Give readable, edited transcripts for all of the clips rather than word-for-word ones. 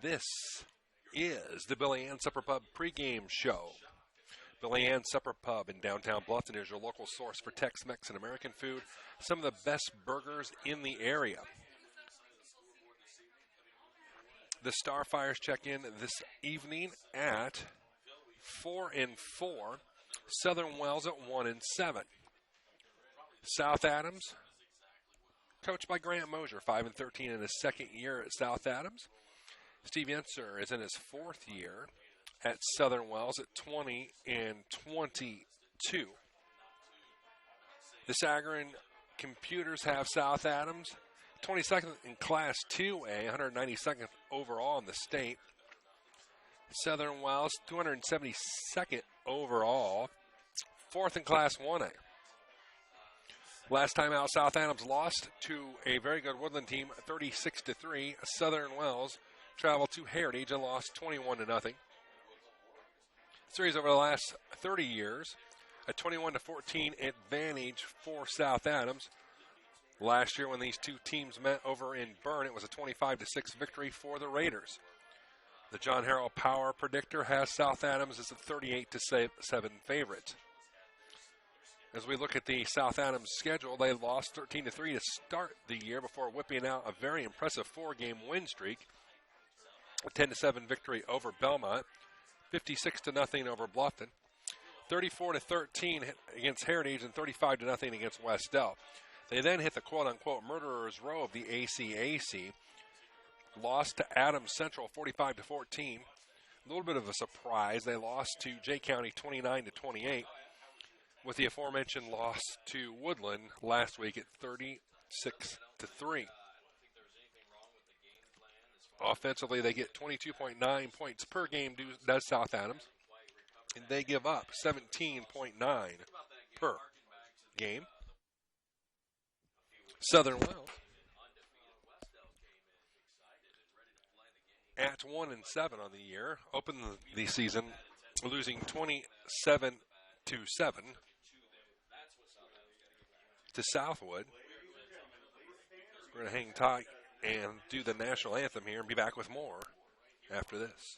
This is the Billy Ann Supper Pub pregame show. Billy Ann Supper Pub in downtown Bluffton is your local source for Tex-Mex and American food, some of the best burgers in the area. The Starfires check in this evening at 4-4, Southern Wells at 1-7. South Adams, coached by Grant Mosier, 5-13 in his second year at South Adams. Steve Yenser is in his fourth year at Southern Wells at 20-22. The Sagarin Computers have South Adams 22nd in Class 2A, 192nd overall in the state. Southern Wells 272nd overall, 4th in Class 1A. Last time out, South Adams lost to a very good Woodland team, 36-3. Southern Wells traveled to Heritage and lost 21-0. Series over the last 30 years, a 21-14 advantage for South Adams. Last year when these two teams met over in Bern, it was a 25-6 victory for the Raiders. The John Harrell Power Predictor has South Adams as a 38-7 favorite. As we look at the South Adams schedule, they lost 13-3 to start the year before whipping out a very impressive 4-game win streak. A 10-7 victory over Belmont, 56-0 over Bluffton, 34-13 against Heritage, and 35-0 against Westell. They then hit the quote-unquote murderer's row of the ACAC, lost to Adams Central 45-14. A little bit of a surprise, they lost to Jay County 29-28. With the aforementioned loss to Woodland last week at 36-3. Offensively, they get 22.9 points per game, does South Adams, and they give up 17.9 per game. Southern Wells at 1-7 on the year, opened the season losing 27-7 to Southwood. We're going to hang tight and do the national anthem here and be back with more after this.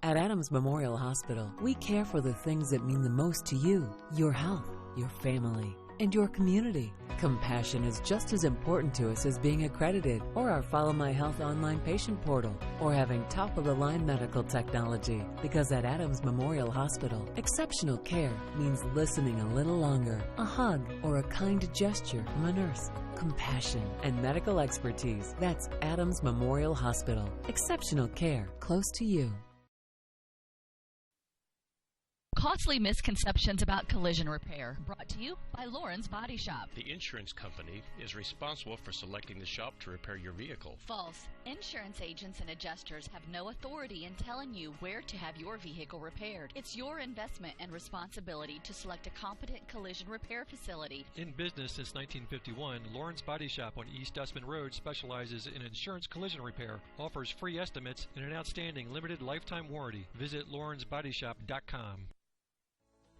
At Adams Memorial Hospital, we care for the things that mean the most to you, your health, your family, and your community. Compassion is just as important to us as being accredited, or our Follow My Health online patient portal, or having top-of-the-line medical technology. Because at Adams Memorial Hospital, exceptional care means listening a little longer, a hug, or a kind gesture from a nurse. Compassion and medical expertise. That's Adams Memorial Hospital. Exceptional care close to you. Costly misconceptions about collision repair. Brought to you by Lauren's Body Shop. The insurance company is responsible for selecting the shop to repair your vehicle. False. Insurance agents and adjusters have no authority in telling you where to have your vehicle repaired. It's your investment and responsibility to select a competent collision repair facility. In business since 1951, Lauren's Body Shop on East Dustman Road specializes in insurance collision repair, offers free estimates, and an outstanding limited lifetime warranty. Visit laurensbodyshop.com.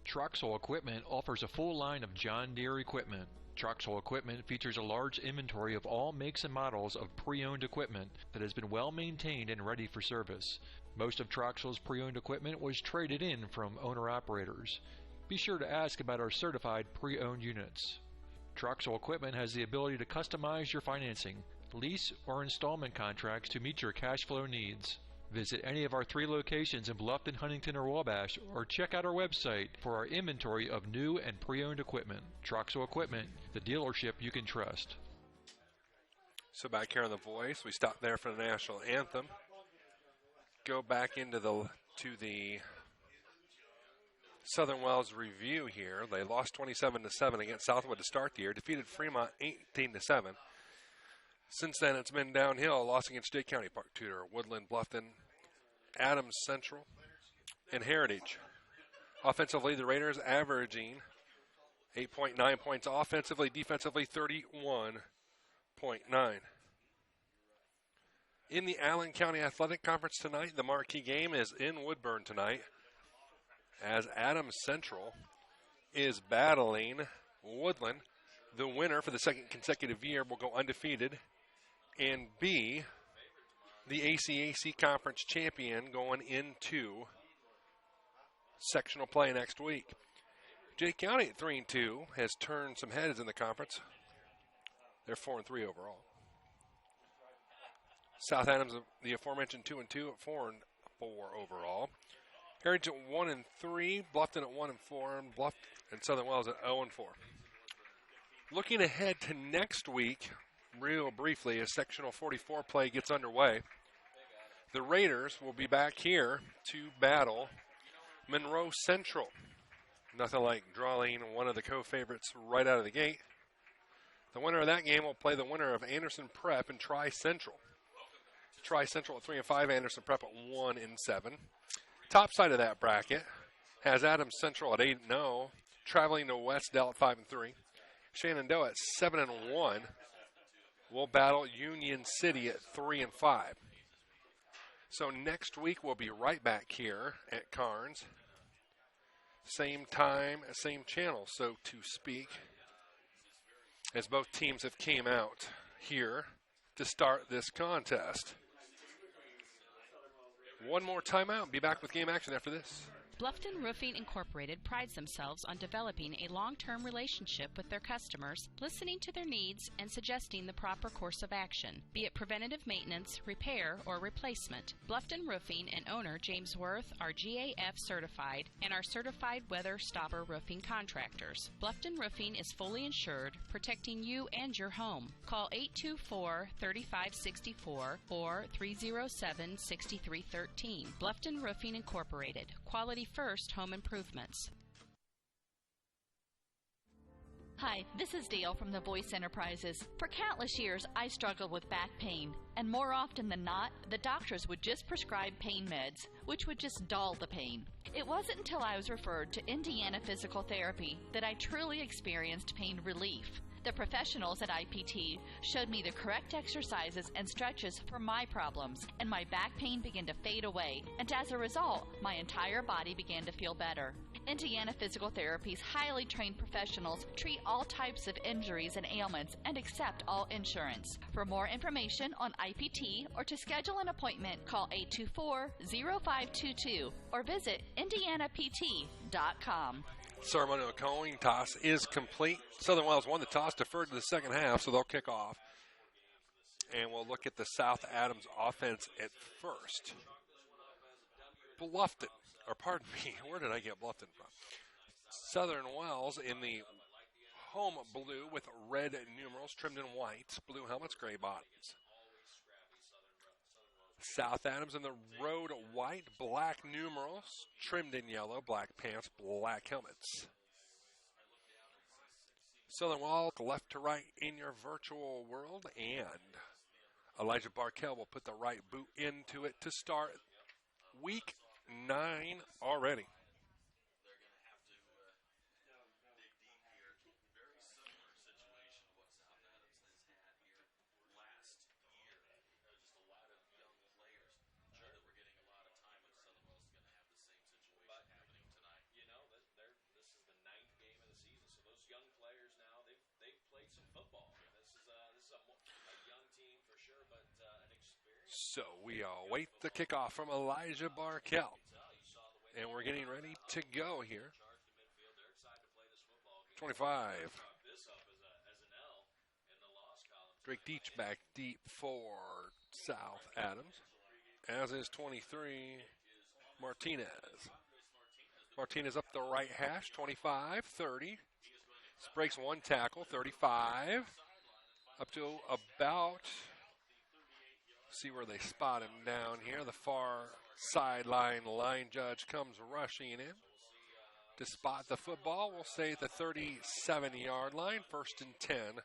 Troxel Equipment offers a full line of John Deere equipment. Troxel Equipment features a large inventory of all makes and models of pre-owned equipment that has been well maintained and ready for service. Most of Troxel's pre-owned equipment was traded in from owner-operators. Be sure to ask about our certified pre-owned units. Troxel Equipment has the ability to customize your financing, lease, or installment contracts to meet your cash flow needs. Visit any of our 3 locations in Bluffton, Huntington, or Wabash, or check out our website for our inventory of new and pre-owned equipment. Troxel Equipment, the dealership you can trust. So back here on The Voice, we stopped there for the national anthem. Go back into the Southern Wells review here. They lost 27-7 against Southwood to start the year, defeated Fremont 18-7. Since then, it's been downhill. Loss against Jay County, Park Tudor, Woodland, Bluffton, Adams Central, and Heritage. Offensively, the Raiders averaging 8.9 points offensively, defensively 31.9. In the Allen County Athletic Conference tonight, the marquee game is in Woodburn tonight as Adams Central is battling Woodland. The winner for the second consecutive year will go undefeated and be the ACAC Conference champion going into sectional play next week. Jay County at 3-2 has turned some heads in the conference. They're 4-3 overall. South Adams, the aforementioned 2-2 at 4-4 overall. Heritage at 1-3, Bluffton at 1-4, and Southern Wells at 0-4. Looking ahead to next week, real briefly, as sectional 44 play gets underway, the Raiders will be back here to battle Monroe Central. Nothing like drawing one of the co-favorites right out of the gate. The winner of that game will play the winner of Anderson Prep and Tri-Central. Tri-Central at 3-5, Anderson Prep at 1-7. Top side of that bracket has Adams Central at 8-0, traveling to West Dell at 5-3. Shenandoah at 7-1 will battle Union City at 3-5. So next week we'll be right back here at Carnes. Same time, same channel, so to speak, as both teams have came out here to start this contest. One more timeout. Be back with game action after this. Bluffton Roofing Incorporated prides themselves on developing a long-term relationship with their customers, listening to their needs and suggesting the proper course of action, be it preventative maintenance, repair, or replacement. Bluffton Roofing and owner James Worth are GAF certified and are certified weather stopper roofing contractors. Bluffton Roofing is fully insured, protecting you and your home. Call 824-3564 or 307-6313. Bluffton Roofing Incorporated. Quality first home improvements. Hi, this is Dale from the Voice Enterprises. For countless years, I struggled with back pain, and more often than not, the doctors would just prescribe pain meds, which would just dull the pain. It wasn't until I was referred to Indiana Physical Therapy that I truly experienced pain relief. The professionals at IPT showed me the correct exercises and stretches for my problems, and my back pain began to fade away, and as a result, my entire body began to feel better. Indiana Physical Therapy's highly trained professionals treat all types of injuries and ailments and accept all insurance. For more information on IPT or to schedule an appointment, call 824-0522 or visit indianapt.com. Ceremonial coin toss is complete. Southern Wells won the toss, deferred to the second half, so they'll kick off. And we'll look at the South Adams offense at first. Bluffton, or pardon me, where did I get Bluffton from? Southern Wells in the home blue with red numerals trimmed in white, blue helmets, gray bottoms. South Adams in the road white, black numerals, trimmed in yellow, black pants, black helmets. Southern Wells left to right in your virtual world, and Elijah Barkell will put the right boot into it to start week 9 already. So we await the kickoff from Elijah Barkell. And we're getting ready to go here. 25. Drake Deach back deep for South Adams. As is 23, Martinez. Martinez up the right hash, 25, 30. Breaks one tackle, 35. Up to about... See where they spot him down here. The far sideline line judge comes rushing in to spot the football. We'll say at the 37-yard line, 1st and 10.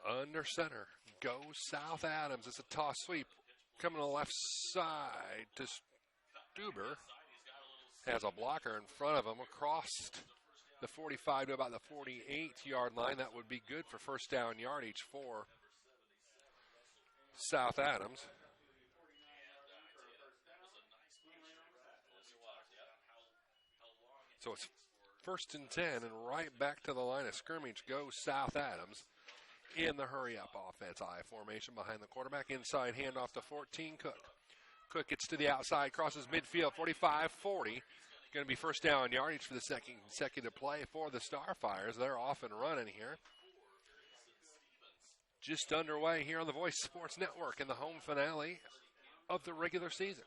Under center, goes South Adams. It's a toss sweep. Coming to the left side to Stuber. Has a blocker in front of him across the 45 to about the 48-yard line. That would be good for first down yardage for South Adams. So it's 1st and 10, and right back to the line of scrimmage goes South Adams in the hurry-up offense. I formation behind the quarterback. Inside handoff to 14, Cook. Cook gets to the outside, crosses midfield, 45-40. Going to be first down yardage for the second consecutive play for the Starfires. They're off and running here. Just underway here on the Voice Sports Network in the home finale of the regular season.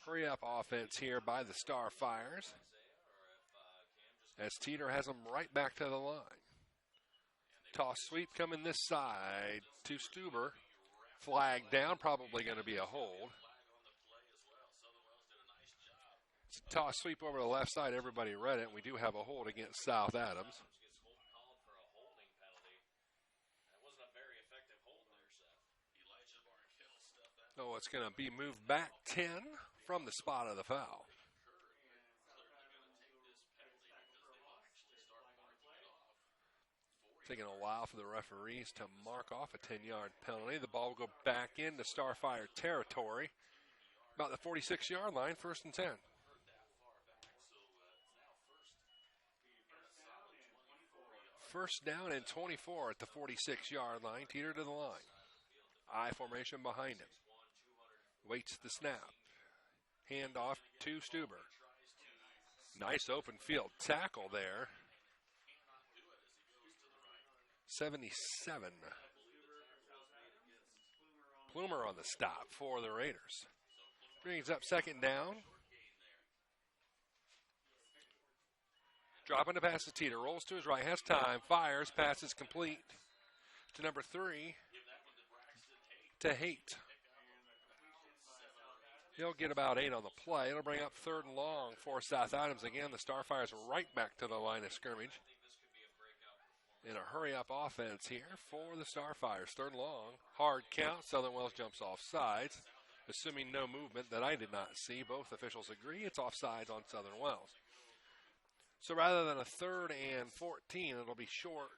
Hurry-up offense here by the Starfires, as Teeter has them right back to the line. Toss sweep coming this side to Stuber. Flag down, probably going to be a hold. It's a toss sweep over the left side. Everybody read it. We do have a hold against South Adams. So it's going to be moved back 10 from the spot of the foul. Taking a while for the referees to mark off a 10-yard penalty. The ball will go back into Starfire territory, about the 46-yard line, 1st and 10. First down and 24 at the 46-yard line. Teeter to the line. I formation behind him. Waits the snap. Hand off to Stuber. Nice open field tackle there. 77. Plumer on the stop for the Raiders. Brings up second down. Dropping to pass to Teeter. Rolls to his right. Has time. Fires. Passes complete to number 3. To Haight. He'll get about 8 on the play. It'll bring up 3rd and long for South Adams. Again, the Starfires right back to the line of scrimmage. In a hurry-up offense here for the Starfires. 3rd and long. Hard count. Southern Wells jumps off sides. Assuming no movement that I did not see. Both officials agree it's offsides on Southern Wells. So rather than a 3rd and 14, it'll be short,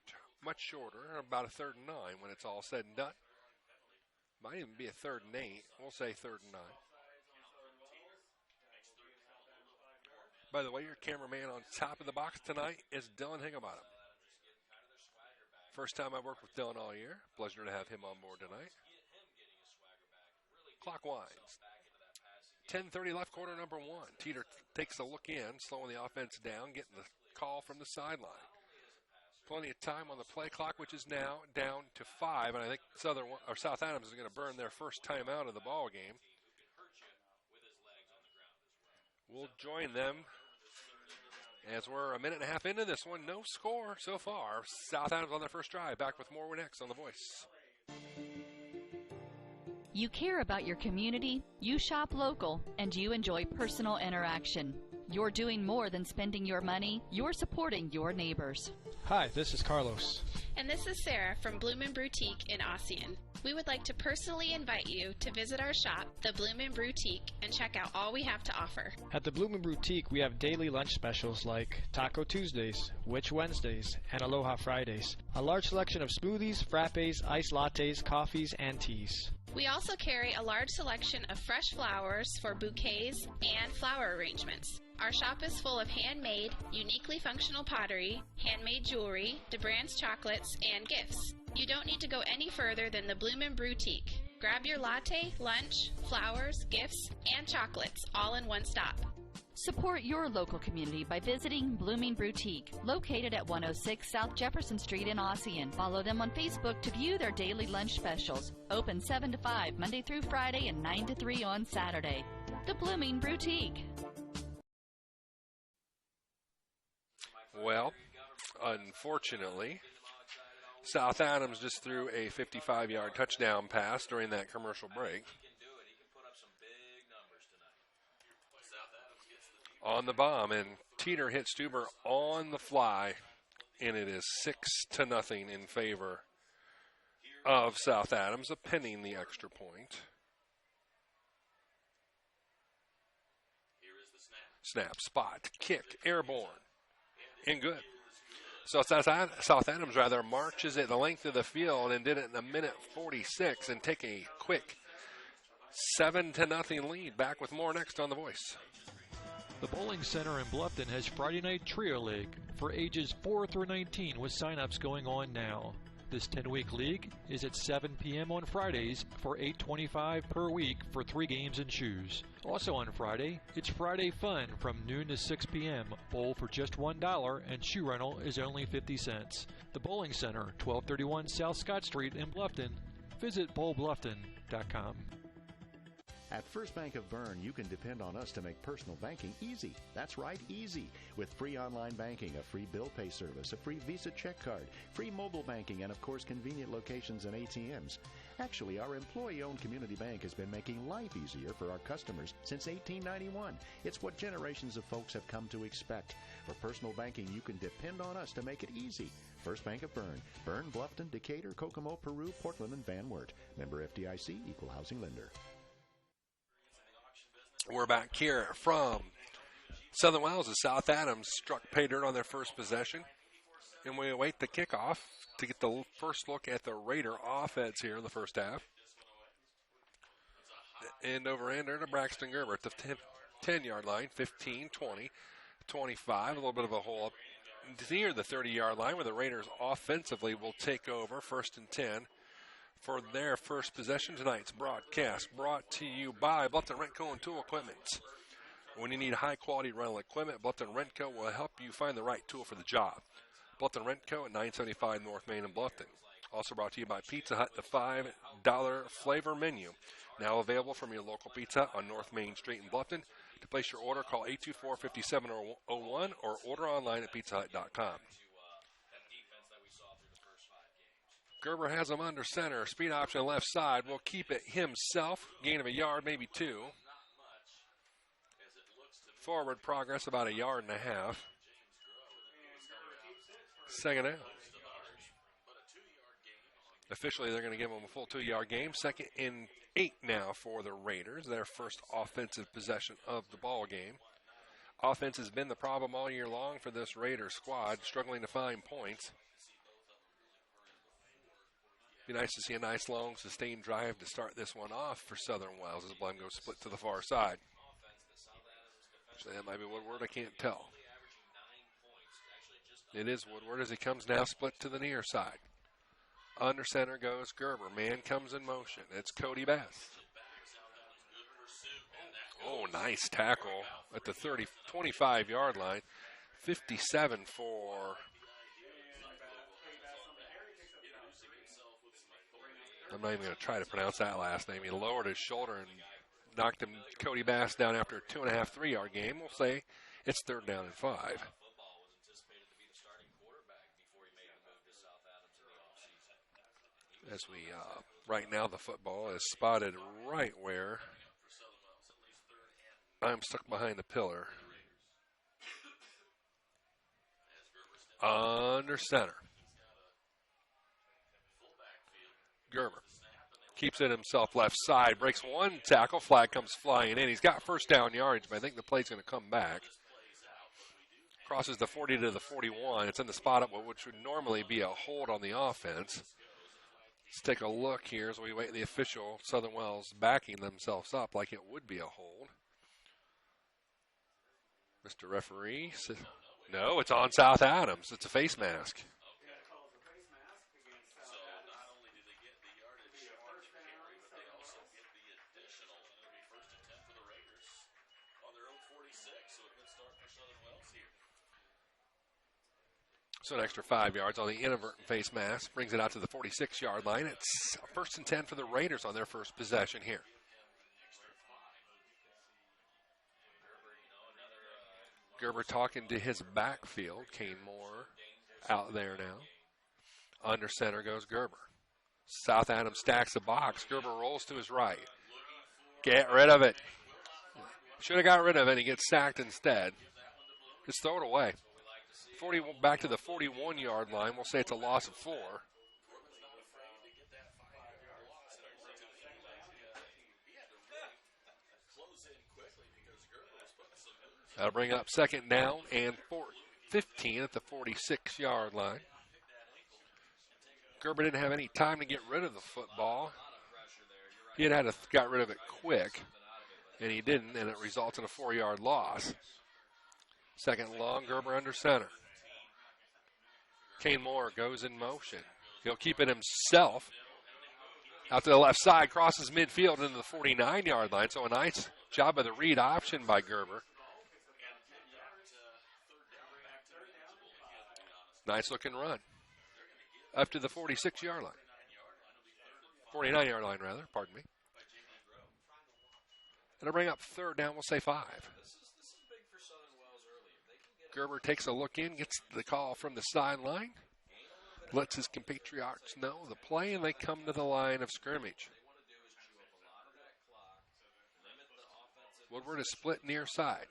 much shorter, about a 3rd and 9 when it's all said and done. Might even be a 3rd and 8. We'll say 3rd and 9. By the way, your cameraman on top of the box tonight is Dylan Higginbottom. First time I worked with Dylan all year. Pleasure to have him on board tonight. Clock winds. 10:30 left, quarter number 1. Teeter takes a look in, slowing the offense down, getting the call from the sideline. Plenty of time on the play clock, which is now down to 5, and I think South Adams is going to burn their first time out of the ball game. We'll join them as we're a minute and a half into this one. No score so far. South Adams on their first drive. Back with more next on The Voice. You care about your community, you shop local, and you enjoy personal interaction. You're doing more than spending your money. You're supporting your neighbors. Hi, this is Carlos. And this is Sarah from Bloomin' Boutique in Ossian. We would like to personally invite you to visit our shop, the Bloomin' Boutique, and check out all we have to offer. At the Bloomin' Boutique, we have daily lunch specials like Taco Tuesdays, Witch Wednesdays, and Aloha Fridays. A large selection of smoothies, frappes, iced lattes, coffees, and teas. We also carry a large selection of fresh flowers for bouquets and flower arrangements. Our shop is full of handmade, uniquely functional pottery, handmade jewelry, DeBrand's chocolates, and gifts. You don't need to go any further than the Bloomin' Boutique. Grab your latte, lunch, flowers, gifts, and chocolates all in one stop. Support your local community by visiting Bloomin' Boutique, located at 106 South Jefferson Street in Ossian. Follow them on Facebook to view their daily lunch specials. Open 7 to 5 Monday through Friday and 9 to 3 on Saturday. The Bloomin' Boutique. Well, unfortunately, South Adams just threw a 55-yard touchdown pass during that commercial break. On the bomb, and Teeter hit Stuber on the fly, and it is 6-0 in favor of South Adams, pending the extra point. Snap, spot, kick, airborne, and good. So South Adams marches it the length of the field and did it in 1:46 and take a quick 7-0 lead. Back with more next on The Voice. The Bowling Center in Bluffton has Friday Night Trio League for ages 4 through 19 with sign-ups going on now. This 10-week league is at 7 p.m. on Fridays for $8.25 per week for 3 games and shoes. Also on Friday, it's Friday Fun from noon to 6 p.m. Bowl for just $1 and shoe rental is only 50 cents. The Bowling Center, 1231 South Scott Street in Bluffton. Visit bowlbluffton.com. At First Bank of Bern, you can depend on us to make personal banking easy. That's right, easy. With free online banking, a free bill pay service, a free Visa check card, free mobile banking, and of course convenient locations and ATMs. Actually, our employee-owned community bank has been making life easier for our customers since 1891. It's what generations of folks have come to expect. For personal banking, you can depend on us to make it easy. First Bank of Bern. Bern, Bluffton, Decatur, Kokomo, Peru, Portland, and Van Wert. Member FDIC, Equal Housing Lender. We're back here from Southern Wells as South Adams struck pay dirt on their first possession. And we await the kickoff to get the first look at the Raider offense here in the first half. End over ender to Braxton Gerber at the 10-yard line, 15, 20, 25. A little bit of a hole up near the 30-yard line where the Raiders offensively will take over 1st and 10. For their first possession. Tonight's broadcast brought to you by Bluffton Rentco and Tool Equipment. When you need high-quality rental equipment, Bluffton Rentco will help you find the right tool for the job. Bluffton Rentco at 975 North Main in Bluffton. Also brought to you by Pizza Hut, the $5 flavor menu. Now available from your local Pizza Hut on North Main Street in Bluffton. To place your order, call 824-5701 or order online at pizzahut.com. Gerber has him under center. Speed option left side. Will keep it himself. Gain of a yard, maybe 2. Forward progress about 1.5 yards. Second out. Officially, they're going to give him a full 2-yard game. 2nd and 8 now for the Raiders. Their first offensive possession of the ball game. Offense has been the problem all year long for this Raiders squad, struggling to find points. Be nice to see a nice, long, sustained drive to start this one off for Southern Wells as Blengo split to the far side. Actually, that might be Woodward. I can't tell. It is Woodward as he comes now split to the near side. Under center goes Gerber. Man comes in motion. It's Cody Bass. Oh, nice tackle at the 25-yard line. 57 for... I'm not even going to try to pronounce that last name. He lowered his shoulder and knocked Cody Bass down after a 2.5, 3-yard game. We'll say it's 3rd down and 5. As we, right now the football is spotted right where I'm stuck behind the pillar. Under center. Gerber keeps it himself left side, breaks one tackle, flag comes flying in. He's got 1st down yardage, but I think the play's going to come back. Crosses the 40 to the 41. It's in the spot up which would normally be a hold on the offense. Let's take a look here as we wait the official. Southern Wells backing themselves up like it would be a hold. Mr. Referee says, no, it's on South Adams. It's a face mask. So an extra 5 yards on the inadvertent face mask. Brings it out to the 46-yard line. It's 1st and 10 for the Raiders on their first possession here. Gerber talking to his backfield. Kane Moore out there now. Under center goes Gerber. South Adams stacks the box. Gerber rolls to his right. Get rid of it. Should have got rid of it. He gets sacked instead. Just throw it away. Back to the 41-yard line. We'll say it's a loss of 4. That'll bring up second down and 15 at the 46-yard line. Gerber didn't have any time to get rid of the football. He had got rid of it quick, and he didn't, and it results in a 4-yard loss. Second long, Gerber under center. Kane Moore goes in motion. He'll keep it himself. Out to the left side, crosses midfield into the 49-yard line, so a nice job of the read option by Gerber. Nice looking run. Up to the 46-yard line. 49-yard line, rather, pardon me. It'll bring up third down, we'll say 5. Gerber takes a look in, gets the call from the sideline, lets his compatriots know the play, and they come to the line of scrimmage. Woodward is split near side.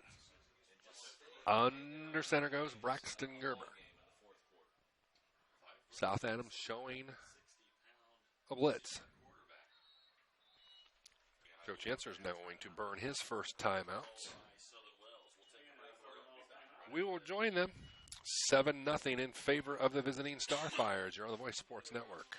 Under center goes Braxton Gerber. South Adams showing a blitz. Joe Chancellor is now going to burn his first timeouts. We will join them 7-0 in favor of the visiting Starfires. You're on the Voice Sports Network.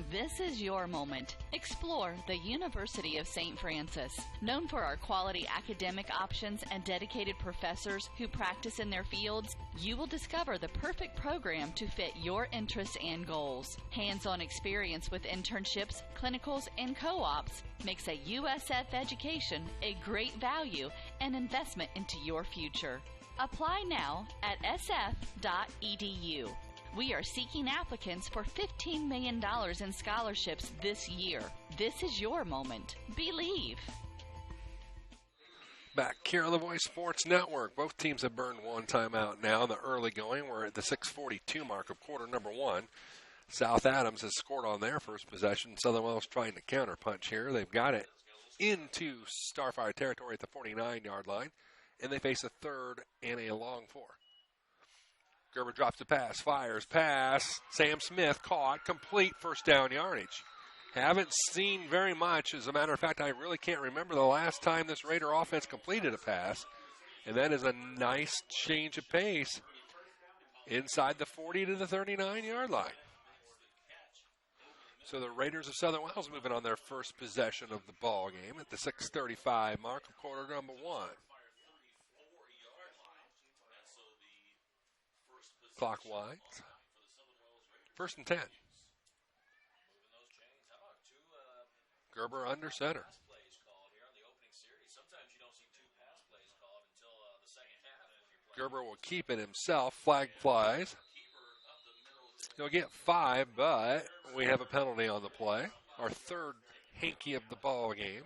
This is your moment. Explore the University of St. Francis. Known for our quality academic options and dedicated professors who practice in their fields, you will discover the perfect program to fit your interests and goals. Hands-on experience with internships, clinicals, and co-ops makes a USF education a great value and investment into your future. Apply now at sf.edu. We are seeking applicants for $15 million in scholarships this year. This is your moment. Believe. Back here on the Voice Sports Network. Both teams have burned one timeout now. The early going, we're at the 6:42 mark of quarter number 1. South Adams has scored on their first possession. Southern Wells trying to counterpunch here. They've got it into Starfire territory at the 49-yard line, and they face a third and a long 4. Gerber drops the pass, fires, pass. Sam Smith caught, complete first down yardage. Haven't seen very much. As a matter of fact, I really can't remember the last time this Raider offense completed a pass. And that is a nice change of pace inside the 40 to the 39-yard line. So the Raiders of Southern Wells moving on their first possession of the ball game at the 6:35 mark of quarter number 1. Clock winds. First and 10. Gerber under center. Gerber will keep it himself. Flag flies. He'll get 5, but we have a penalty on the play. Our third hanky of the ball game.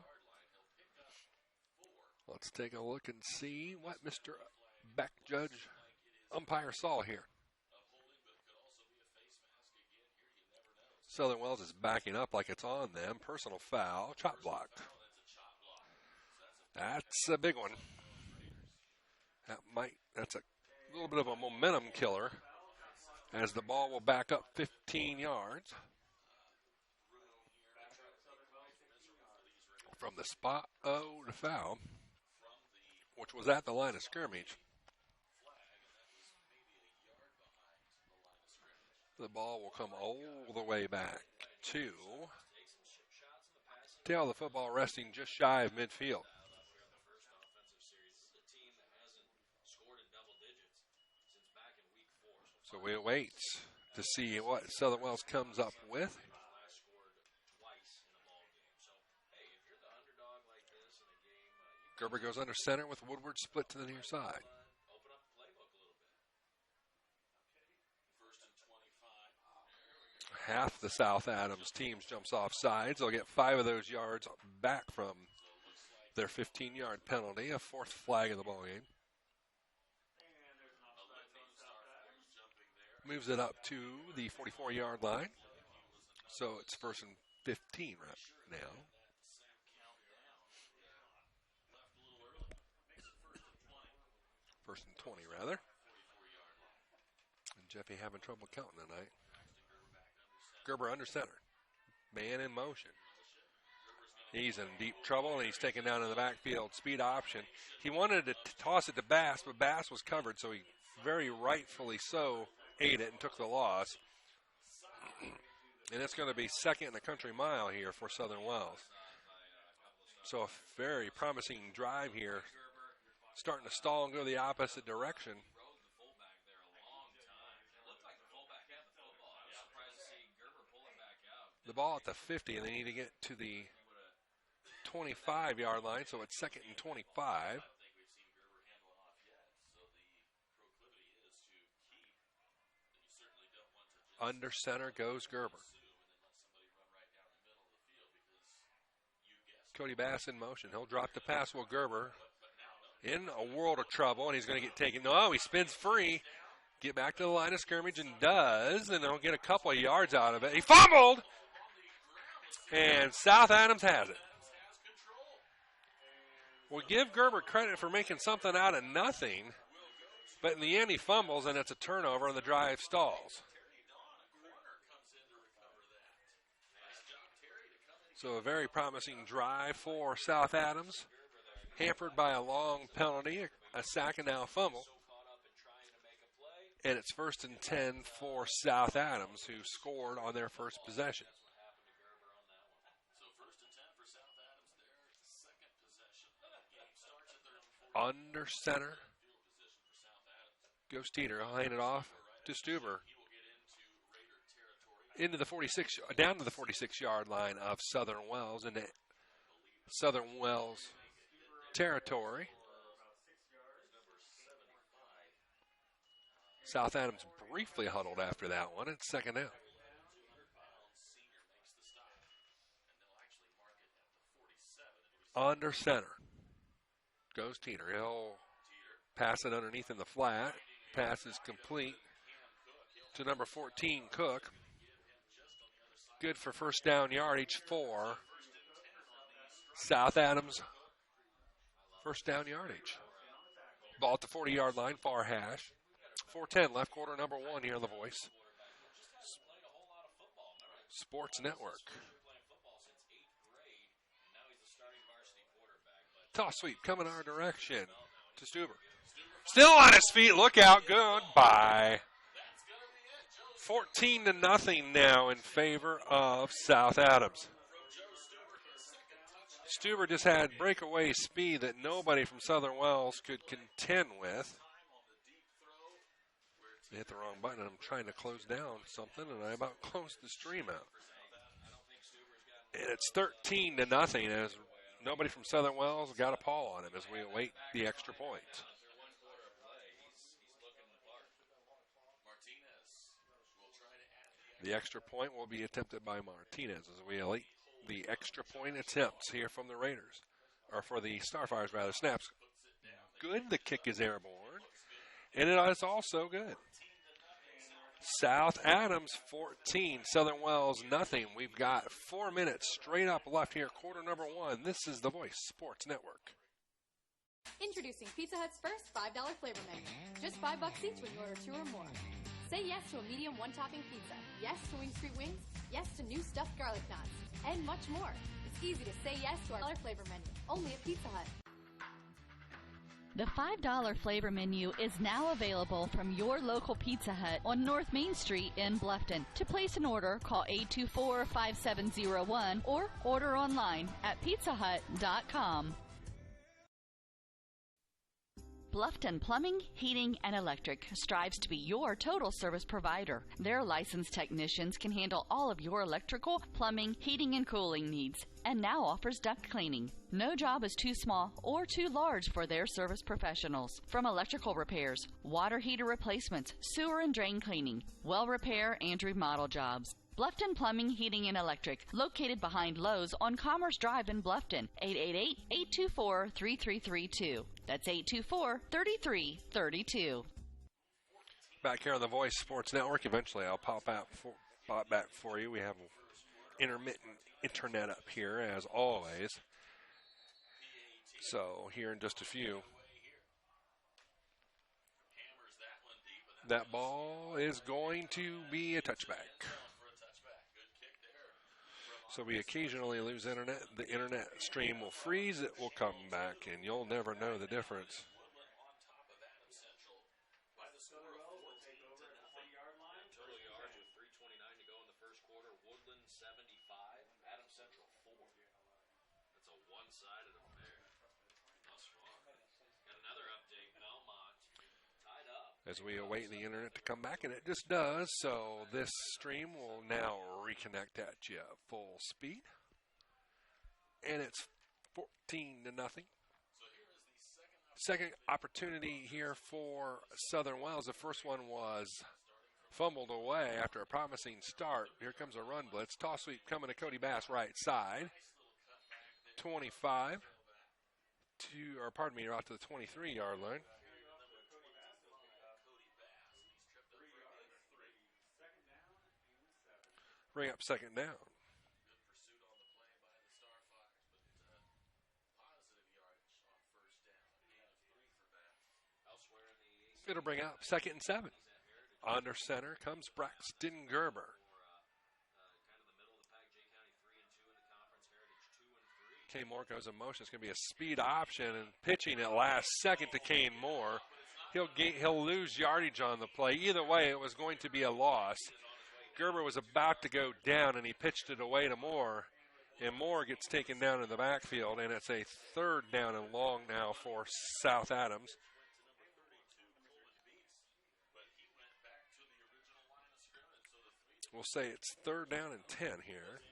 Let's take a look and see what Mr. Back Judge umpire saw here. Southern Wells is backing up like it's on them. Personal foul, chop block. That's a big one. That's a little bit of a momentum killer as the ball will back up 15 yards from the spot of the foul, which was at the line of scrimmage. The ball will come all the way back to tail the football resting just shy of midfield. So we await to see what Southern Wells comes up with. Gerber goes under center with Woodward split to the near side. Half the South Adams teams jumps off sides. They'll get 5 of those yards back from their 15-yard penalty, a 4th flag of the ball game. Moves it up to the 44-yard line. So it's 1st and 15 right now. First and 20, rather. And Jeffy having trouble counting tonight. Gerber under center. Man in motion. He's in deep trouble, and he's taken down in the backfield speed option. He wanted to toss it to Bass, but Bass was covered, so he very rightfully so ate it and took the loss. And it's going to be second in the country mile here for Southern Wells. So a very promising drive here. Starting to stall and go the opposite direction. The ball at the 50, and they need to get to the 25-yard line, so it's second and 25. Under center goes Gerber. Cody Bass in motion. He'll drop the pass. Will Gerber in a world of trouble, and he's going to get taken. No, he spins free. Get back to the line of scrimmage and does, and he'll get a couple of yards out of it. He fumbled, and South Adams has it. We'll give Gerber credit for making something out of nothing, but in the end he fumbles, and it's a turnover, and the drive stalls. So a very promising drive for South Adams, hampered by a long penalty, a sack, and now a fumble. And it's 1st and 10 for South Adams, who scored on their first possession. Under center goes Teeter. I'll hand it off to Stuber. Into the 46, down to the 46-yard line of Southern Wells, into Southern Wells territory. South Adams briefly huddled after that one. It's second down. Under center goes Teeter. He'll pass it underneath in the flat. Pass is complete to number 14, Cook. Good for first down yardage for South Adams. First down yardage. Ball at the 40-yard line, far hash. 4:10 left, quarter number 1 here on The Voice Sports Network. Toss sweep coming our direction to Stuber. Still on his feet. Look out. Goodbye. 14-0 now in favor of South Adams. Stuber just had breakaway speed that nobody from Southern Wells could contend with. I hit the wrong button, and I'm trying to close down something, and I about closed the stream out. And it's 13-0 as nobody from Southern Wells got a paw on him as we await the extra point. The extra point will be attempted by Martinez as we await the extra point attempts here from the Raiders, or for the Starfires rather. Snaps good. The kick is airborne, and it is also good. South Adams 14, Southern Wells nothing. We've got 4 minutes straight up left here, quarter number 1. This is The Voice Sports Network. Introducing Pizza Hut's first $5 flavor menu. Just $5 each when you order 2 or more. Say yes to a medium one-topping pizza. Yes to Wing Street Wings. Yes to new stuffed garlic knots. And much more. It's easy to say yes to our flavor menu. Only at Pizza Hut. The $5 flavor menu is now available from your local Pizza Hut on North Main Street in Bluffton. To place an order, call 824-5701 or order online at pizzahut.com. Bluffton Plumbing, Heating, and Electric strives to be your total service provider. Their licensed technicians can handle all of your electrical, plumbing, heating, and cooling needs, and now offers duct cleaning. No job is too small or too large for their service professionals. From electrical repairs, water heater replacements, sewer and drain cleaning, well repair, and remodel jobs. Bluffton Plumbing, Heating, and Electric, located behind Lowe's on Commerce Drive in Bluffton, 888-824-3332. That's 824-3332. Back here on the Voice Sports Network. Eventually I'll pop back for you. We have intermittent internet up here, as always. So here in just a few. That ball is going to be a touchback. So we occasionally lose internet. The internet stream will freeze. It will come back, and you'll never know the difference. Total yards with 3:29 to go in the first quarter. Woodland 75, Adams Central 4. That's a one-sided affair. Thus far. Got another update. Belmont tied up. As we await the internet to come back, and it just does. So this stream will now reconnect at you full speed, and it's 14-0. Second opportunity here for Southern Wells. The first one was fumbled away after a promising start. Here comes a run blitz. Toss sweep coming to Cody Bass, right side. 25 out to the 23-yard line. Bring up second down. It'll bring up 2nd and 7. Under center comes Braxton Gerber. Kane Moore goes in motion. It's going to be a speed option and pitching at last second to Kane Moore. He'll lose yardage on the play. Either way, it was going to be a loss. Gerber was about to go down, and he pitched it away to Moore. And Moore gets taken down in the backfield, and it's a 3rd down and long now for South Adams. We'll say it's 3rd down and 10 here.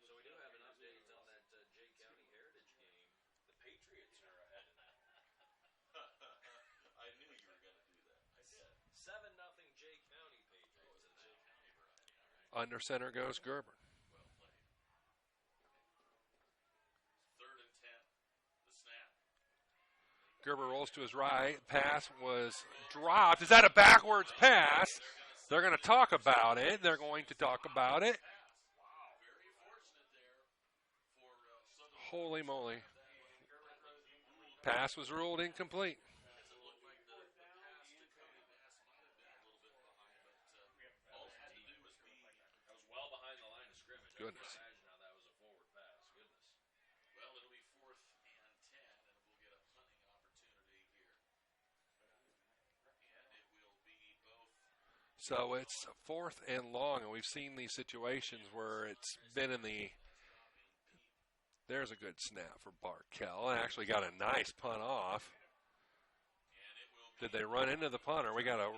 So we do have an update on that Jay County Heritage game. The Patriots are ahead. I knew you were going to do that. I said 7-0 Jay County Patriots in that. Under center goes Gerber. Gerber rolls to his right. Pass was dropped. Is that a backwards pass? They're going to talk about it. Holy moly. Pass was ruled incomplete. Goodness. So it's 4th and long, and we've seen these situations where it's been in the – there's a good snap for Barkell. And actually got a nice punt off. Did they run into the punter? We got a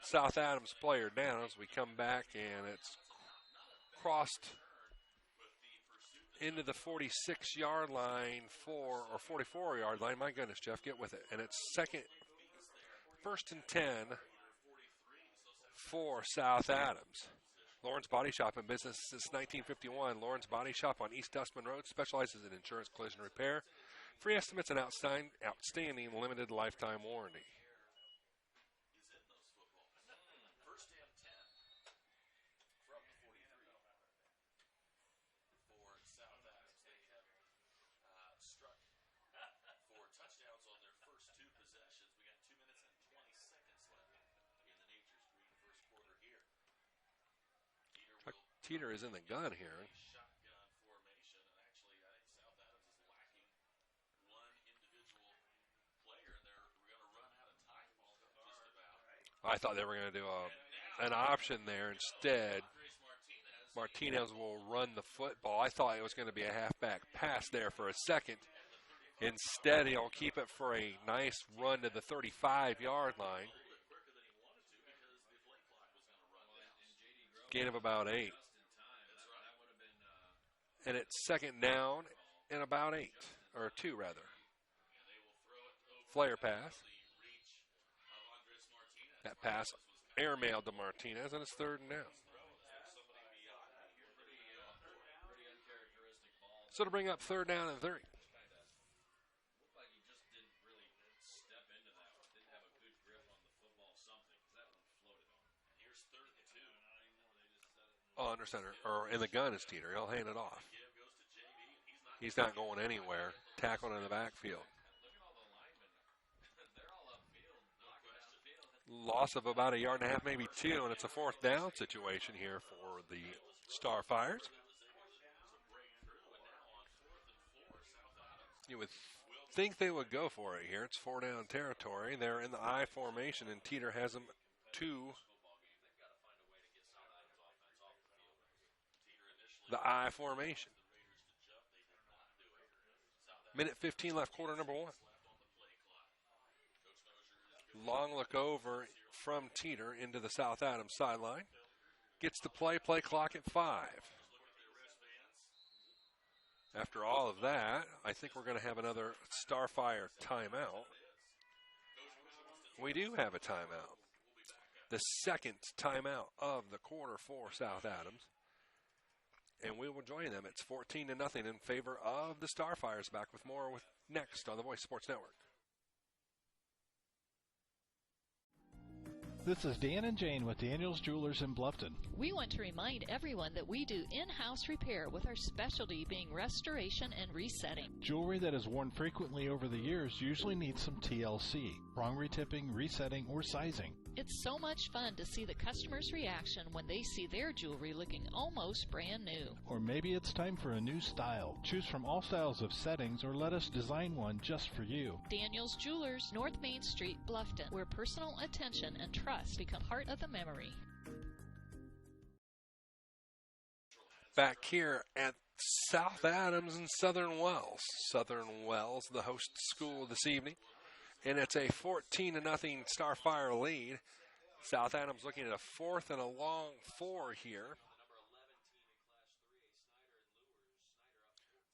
South Adams player down as we come back, and it's crossed into the 46-yard line or 44-yard line. My goodness, Jeff, get with it. And it's 1st and 10. For South Adams. Lawrence Body Shop in business since 1951. Lawrence Body Shop on East Dustman Road specializes in insurance collision repair. Free estimates and outstanding limited lifetime warranty. Teeter is in the gun here. I thought they were going to do an option there. Instead, Martinez will run the football. I thought it was going to be a halfback pass there for a second. Instead, he'll keep it for a nice run to the 35-yard line. Gain of about 8. And it's 2nd down and about 8, or 2 rather. Flare pass. That pass airmailed to Martinez, and it's 3rd and down. So to bring up 3rd down and 3. Under center, or in the gun is Teeter. He'll hand it off. He's not going anywhere. Tackling in the backfield. Loss of about a yard and a half, maybe 2, and it's a 4th down situation here for the Starfires. You would think they would go for it here. It's 4-down territory. They're in the I formation, and Teeter has them to the I formation. Minute 15 left, quarter number 1. Long look over from Teeter into the South Adams sideline. Gets the play clock at 5. After all of that, I think we're going to have another Starfire timeout. We do have a timeout. The second timeout of the quarter for South Adams. And we will join them. It's 14-0 in favor of the Starfires. Back with more next on the Voice Sports Network. This is Dan and Jane with Daniels Jewelers in Bluffton. We want to remind everyone that we do in-house repair with our specialty being restoration and resetting. Jewelry that is worn frequently over the years usually needs some TLC, wrong retipping, resetting, or sizing. It's so much fun to see the customer's reaction when they see their jewelry looking almost brand new. Or maybe it's time for a new style. Choose from all styles of settings or let us design one just for you. Daniels Jewelers, North Main Street, Bluffton, where personal attention and trust become part of the memory. Back here at South Adams and Southern Wells. Southern Wells, the host school this evening. And it's a 14-0 Starfire lead. South Adams looking at a 4th and a long 4 here.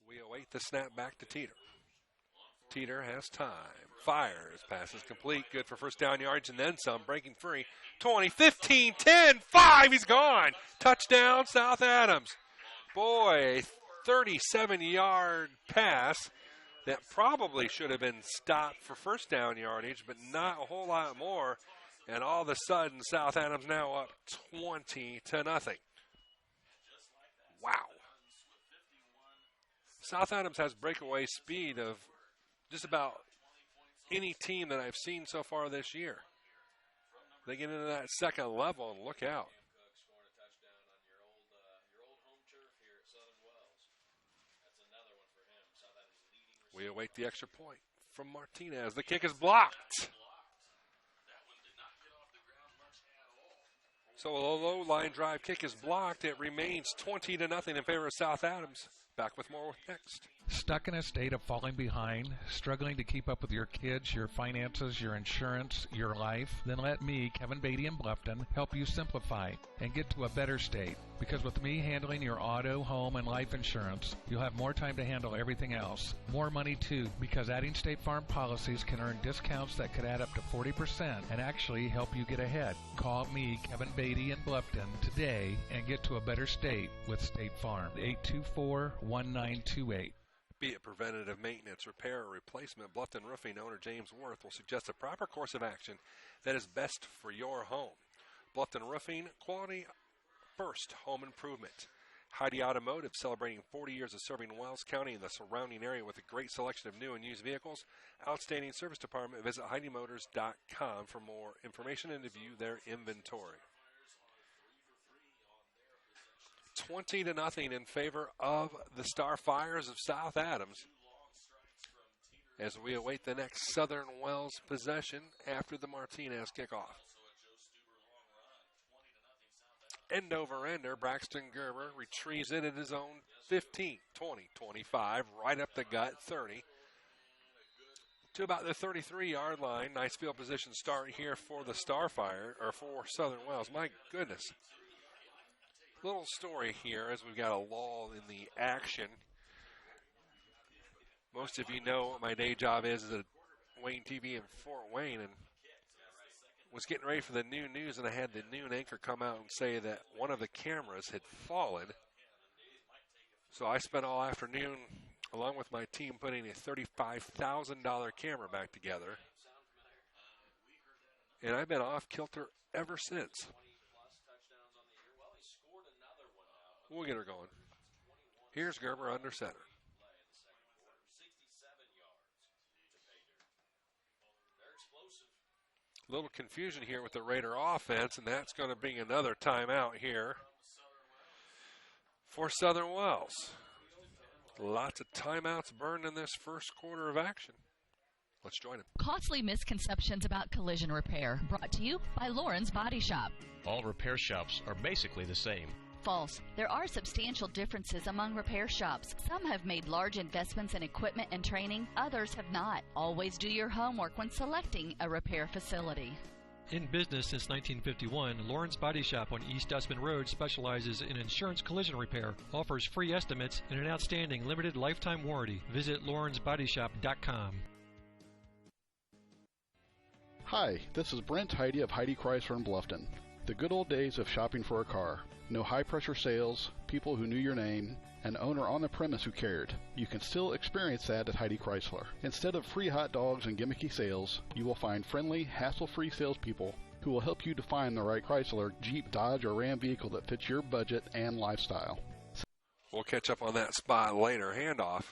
We await the snap back to Teeter. Teeter has time. Fires. Passes complete. Good for first down yards and then some. Breaking free. 20, 15, 10, 5. He's gone. Touchdown, South Adams. Boy, 37-yard pass that probably should have been stopped for first down yardage, but not a whole lot more. And all of a sudden, South Adams now up 20-0. Wow. South Adams has breakaway speed of just about any team that I've seen so far this year. They get into that second level and look out. We await the extra point from Martinez. The kick is blocked. So a low line drive kick is blocked. It remains 20-0 in favor of South Adams. Back with more next. Stuck in a state of falling behind, struggling to keep up with your kids, your finances, your insurance, your life? Then let me, Kevin Beatty in Bluffton, help you simplify and get to a better state. Because with me handling your auto, home, and life insurance, you'll have more time to handle everything else. More money too, because adding State Farm policies can earn discounts that could add up to 40% and actually help you get ahead. Call me, Kevin Beatty in Bluffton, today and get to a better state with State Farm. 824-1928. Be it preventative maintenance, repair, or replacement, Bluffton Roofing owner James Worth will suggest a proper course of action that is best for your home. Bluffton Roofing, quality first home improvement. Heidi Automotive, celebrating 40 years of serving Wells County and the surrounding area with a great selection of new and used vehicles. Outstanding service department. Visit HeidiMotors.com for more information and to view their inventory. 20-0 in favor of the Starfires of South Adams as we await the next Southern Wells possession after the Martinez kickoff. End over ender, Braxton Gerber retrieves it at his own 15, 20, 25, right up the gut, 30. To about the 33-yard line. Nice field position start here for the Starfire, or for Southern Wells. My goodness. Little story here as we've got a lull in the action. Most of you know what my day job is at Wayne TV in Fort Wayne, and was getting ready for the noon news, and I had the noon anchor come out and say that one of the cameras had fallen. So I spent all afternoon, along with my team, putting a $35,000 camera back together. And I've been off kilter ever since. We'll get her going. Here's Gerber under center. Little confusion here with the Raider offense, and that's going to bring another timeout here for Southern Wells. Lots of timeouts burned in this first quarter of action. Let's join him. Costly misconceptions about collision repair, brought to you by Lauren's Body Shop. All repair shops are basically the same. False. There are substantial differences among repair shops. Some have made large investments in equipment and training, others have not. Always do your homework when selecting a repair facility. In business since 1951, Lauren's Body Shop on East Dustman Road specializes in insurance collision repair, offers free estimates, and an outstanding limited lifetime warranty. Visit lawrensbodyshop.com. Hi, this is Brent Heidi of Heidi Chrysler in Bluffton. The good old days of shopping for a car. No high-pressure sales, people who knew your name, an owner on the premise who cared. You can still experience that at Heidi Chrysler. Instead of free hot dogs and gimmicky sales, you will find friendly, hassle-free salespeople who will help you define the right Chrysler, Jeep, Dodge, or Ram vehicle that fits your budget and lifestyle. We'll catch up on that spot later. Handoff.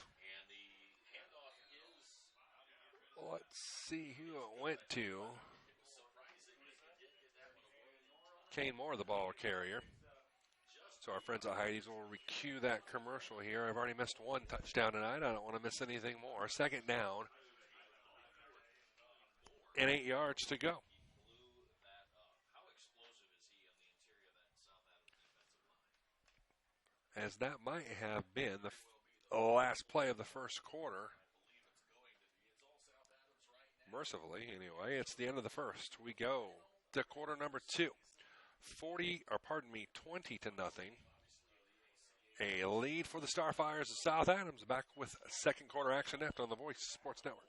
Let's see who it went to. Kane Moore, the ball carrier. So our friends at Heidi's will recue that commercial here. I've already missed one touchdown tonight. I don't want to miss anything more. Second down and 8 yards to go. As that might have been the last play of the first quarter. Mercifully, anyway, it's the end of the first. We go to quarter number 2. 20-0. A lead for the Starfires of South Adams. Back with second quarter action next on the Voice Sports Network.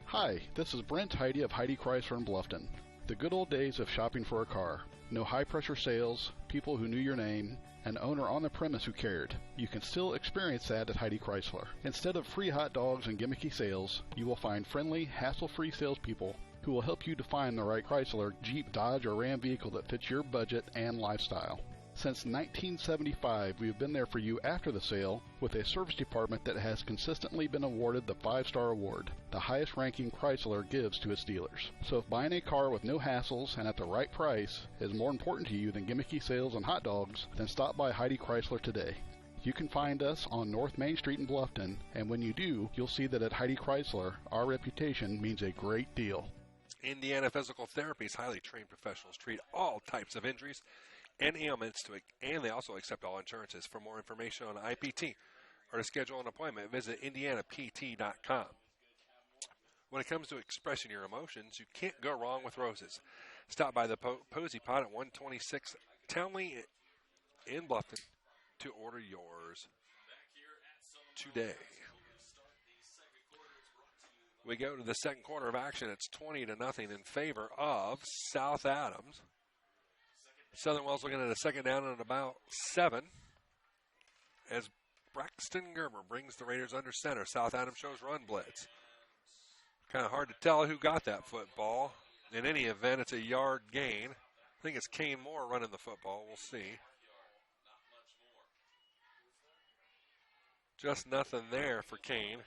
Hi, this is Brent Heidi of Heidi Chrysler in Bluffton. The good old days of shopping for a car. No high-pressure sales, people who knew your name, an owner on the premise who cared. You can still experience that at Heidi Chrysler. Instead of free hot dogs and gimmicky sales, you will find friendly, hassle-free salespeople who will help you define the right Chrysler, Jeep, Dodge, or Ram vehicle that fits your budget and lifestyle. Since 1975, we have been there for you after the sale with a service department that has consistently been awarded the 5-star award, the highest ranking Chrysler gives to its dealers. So if buying a car with no hassles and at the right price is more important to you than gimmicky sales and hot dogs, then stop by Heidi Chrysler today. You can find us on North Main Street in Bluffton, and when you do, you'll see that at Heidi Chrysler, our reputation means a great deal. Indiana Physical Therapy's highly trained professionals treat all types of injuries and ailments, and they also accept all insurances. For more information on IPT or to schedule an appointment, visit indianapt.com. When it comes to expressing your emotions, you can't go wrong with roses. Stop by the Posey Pot at 126 Townley in Bluffton to order yours today. We go to the second quarter of action. It's 20-0 in favor of South Adams. Southern Wells looking at a second down and about 7 as Braxton Gerber brings the Raiders under center. South Adams shows run blitz. Kind of hard to tell who got that football. In any event, it's a yard gain. I think it's Kane Moore running the football. We'll see. Just nothing there for Kane.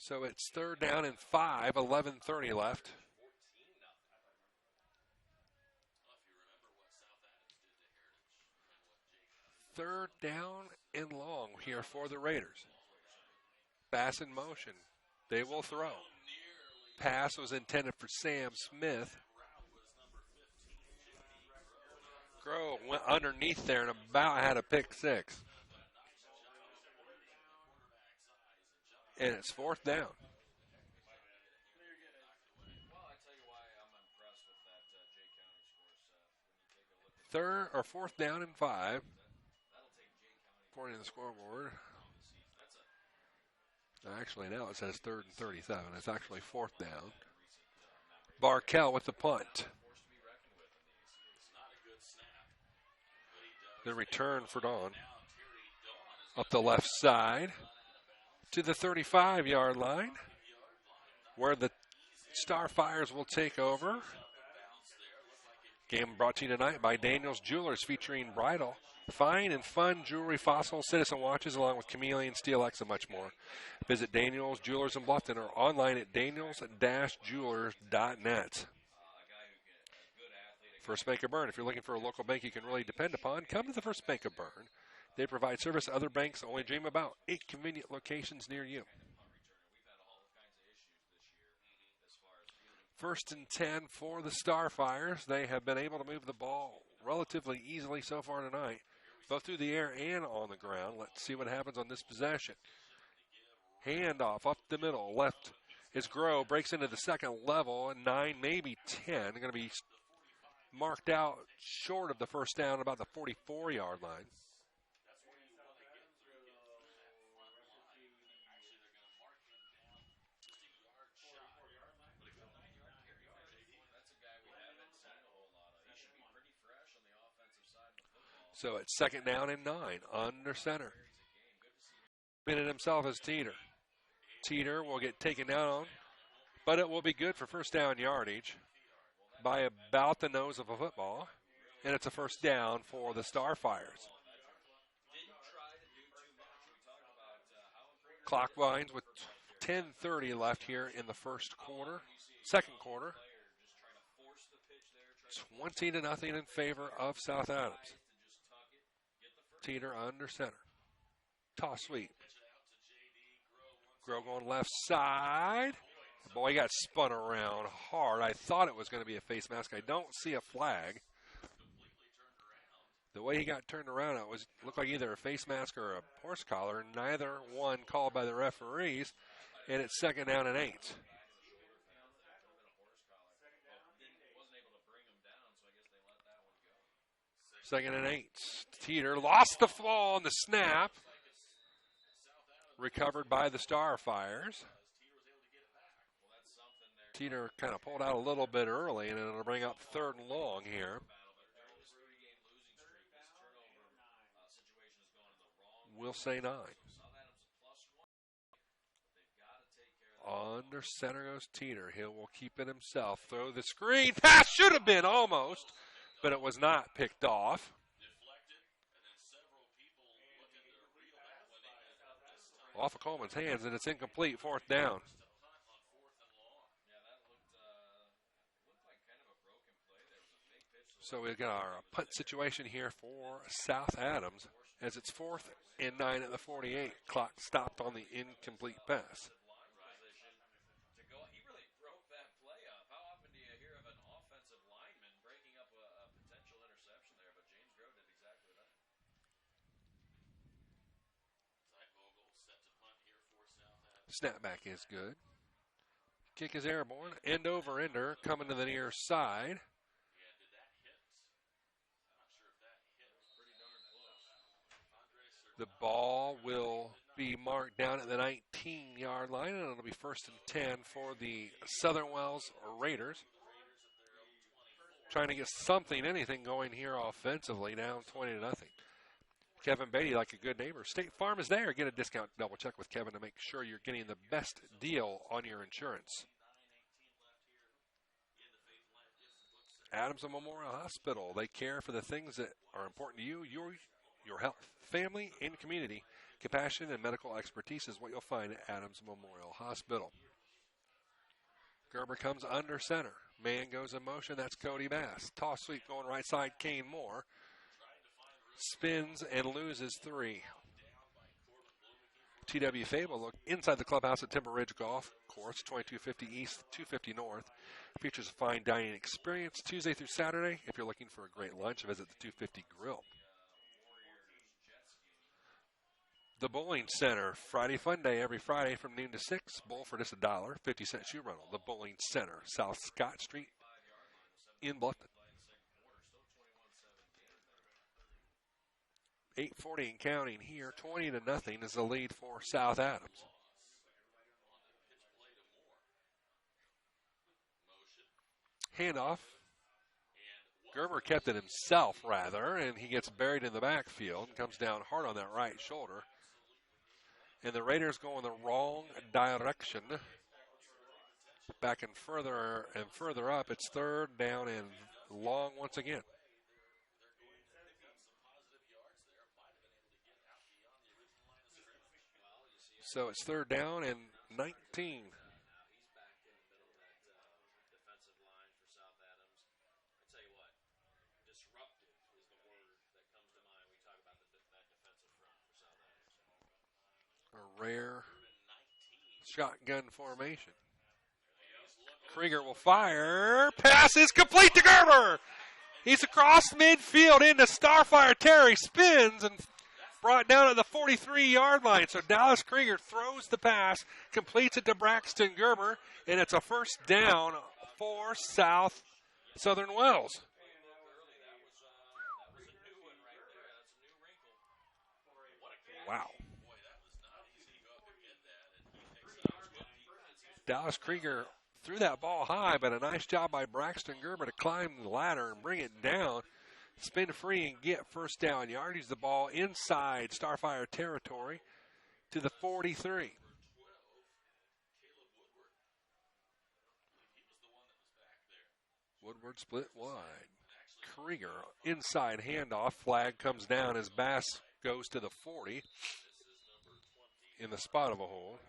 So it's third down and 5, 11:30 left. Third down and long here for the Raiders. Bass in motion. They will throw. Pass was intended for Sam Smith. Grove went underneath there and about had a pick six. And it's fourth down. Fourth down and 5. According to the scoreboard. Actually, now it says third and 37. It's actually fourth down. Barkell with the punt. The return for Dawn. Up the left side to the 35-yard line, where the Starfires will take over. Game brought to you tonight by Daniels Jewelers, featuring bridal, fine and fun jewelry, fossil, citizen watches, along with Chameleon, SteelX, and much more. Visit Daniels Jewelers in Bluffton or online at daniels-jewelers.net. First Bank of Bern. If you're looking for a local bank you can really depend upon, come to the First Bank of Bern. They provide service other banks only dream about. 8 convenient locations near you. First and 10 for the Starfires. They have been able to move the ball relatively easily so far tonight, both through the air and on the ground. Let's see what happens on this possession. Handoff up the middle. Left is Groh. Breaks into the second level. 9, maybe 10. Going to be marked out short of the first down, about the 44-yard line. So it's second down and 9, under center. Spinning himself as Teeter. Teeter will get taken down, but it will be good for first down yardage by about the nose of a football, and it's a first down for the Starfires. Clock winds with 10:30 left here in the second quarter. 20-0 in favor of South Adams. Teeter under center. Toss sweep. Groh going left side. Boy, he got spun around hard. I thought it was going to be a face mask. I don't see a flag. The way he got turned around, it looked like either a face mask or a horse collar. Neither one called by the referees, and it's second down and 8. Second and 8. Teeter lost the ball on the snap. Recovered by the Starfires. Teeter kind of pulled out a little bit early, and it'll bring up third and long here. We'll say 9. Under center goes Teeter. He will keep it himself. Throw the screen. Pass should have been almost, but it was not picked off. Off of Coleman's hands, and it's incomplete. Fourth down. So we've got our punt situation here for South Adams as it's 4th and 9 at the 48. Clock stopped on the incomplete pass. Snapback is good. Kick is airborne. End over ender coming to the near side. The ball will be marked down at the 19-yard line, and it'll be first and 10 for the Southern Wells Raiders. Trying to get anything going here offensively, down 20-0. Kevin Beatty, like a good neighbor. State Farm is there. Get a discount. Double check with Kevin to make sure you're getting the best deal on your insurance. Adams Memorial Hospital. They care for the things that are important to you, your health, family, and community. Compassion and medical expertise is what you'll find at Adams Memorial Hospital. Gerber comes under center. Man goes in motion. That's Cody Bass. Toss sweep going right side. Kane Moore spins and loses 3. TW Fable look inside the clubhouse at Timber Ridge Golf Course, 2250 East, 250 North. Features a fine dining experience Tuesday through Saturday. If you're looking for a great lunch, visit the 250 Grill. The Bowling Center, Friday Fun Day every Friday from noon to 6. Bowl for just $1, 50-cent shoe rental. The Bowling Center, South Scott Street in Bluffton. 8:40 and counting here. 20-0 is the lead for South Adams. Handoff. Gerber kept it himself, rather, and he gets buried in the backfield and comes down hard on that right shoulder. And the Raiders go in the wrong direction. Back and further up. It's third down and long once again. So it's third down and 19. A rare shotgun formation. Krieger will fire. Pass is complete to Gerber. He's across midfield into Starfire Terry. Spins and brought down at the 43-yard line. So Dallas Krieger throws the pass, completes it to Braxton Gerber, and it's a first down for Southern Wells. Wow. Dallas Krieger threw that ball high, but a nice job by Braxton Gerber to climb the ladder and bring it down. Spin free and get first down yardage. The ball inside Starfire territory to the 43. Woodward split wide. Krieger inside handoff. Flag comes down as Bass goes to the 40 in the spot of a hole.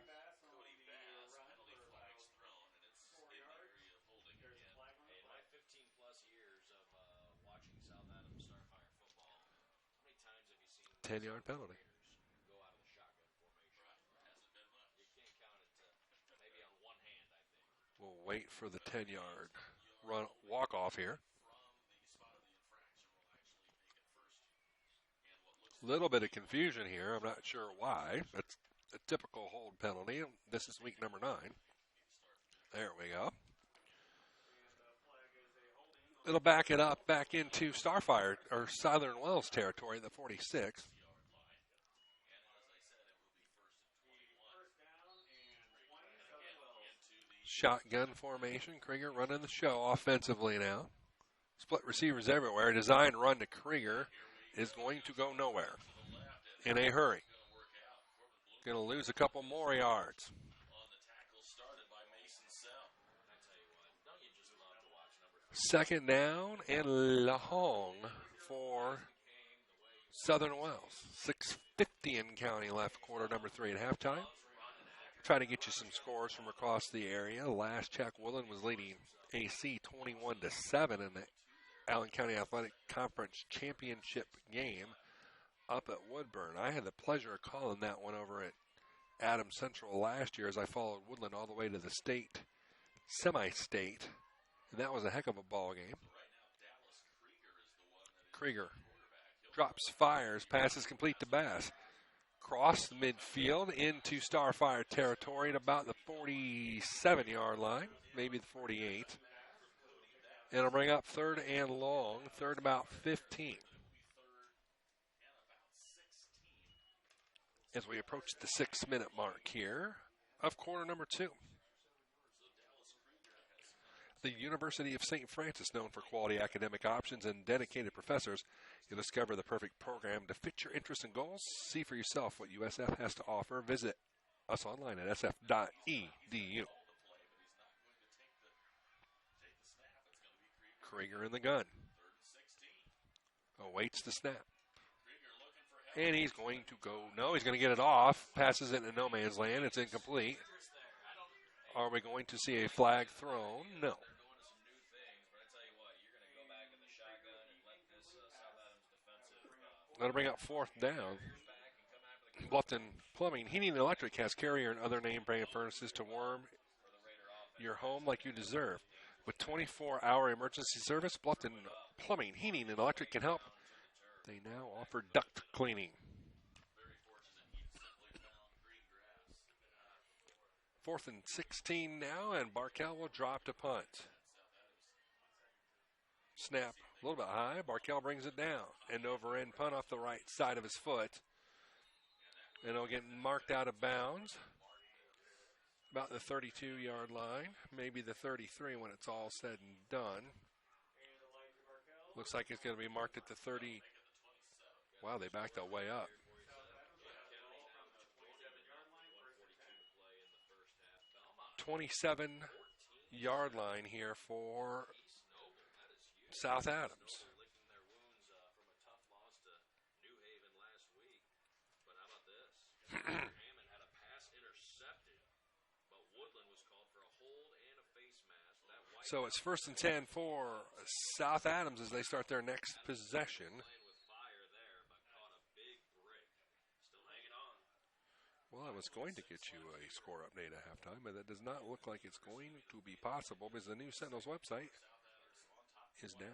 A 10-yard penalty. We'll wait for the 10-yard run walk-off here. Little bit of confusion here. I'm not sure why. That's a typical hold penalty. This is week number 9. There we go. It'll back it up back into Starfire or Southern Wells territory, the 46. Shotgun formation. Krieger running the show offensively now. Split receivers everywhere. Design run to Krieger is going to go nowhere in a hurry. Going to lose a couple more yards. Second down and long for Southern Wells. 6:50 in county left, quarter number 3 at halftime. Trying to get you some scores from across the area. Last check, Woodland was leading AC 21-7 in the Allen County Athletic Conference Championship game up at Woodburn. I had the pleasure of calling that one over at Adams Central last year as I followed Woodland all the way to the state, semi-state. And that was a heck of a ball game. Krieger drops, fires, passes complete to Bass. Cross the midfield into Starfire territory at about the 47-yard line, maybe the 48. And it'll bring up third and long, third about 15. As we approach the 6-minute mark here of quarter number 2. The University of St. Francis, known for quality academic options and dedicated professors. You'll discover the perfect program to fit your interests and goals. See for yourself what USF has to offer. Visit us online at sf.edu. Krieger in the gun. Awaits the snap. And he's going to go, no, he's going to get it off. Passes it into no man's land. It's incomplete. Are we going to see a flag thrown? No. That'll bring up fourth down. Bluffton Plumbing, Heating and Electric has Carrier and other name brand furnaces to warm your home like you deserve. With 24-hour emergency service, Bluffton Plumbing, Heating and Electric can help. They now offer duct cleaning. 4th and 16 now, and Barkel will drop to punt. Snap a little bit high. Barkel brings it down. End over end punt off the right side of his foot. And it'll get marked out of bounds. About the 32-yard line. Maybe the 33 when it's all said and done. Looks like it's going to be marked at the 30. Wow, they backed that way up. 27-yard line here for South Adams. Licking their wounds from a tough loss to New Haven last week. But how about this? Hammond had a pass intercepted, but Woodland was called for a hold and a face mask. So it's 1st and 10 for South Adams as they start their next possession. Well, I was going to get you a score update at halftime, but that does not look like it's going to be possible because the new Sentinels website is down.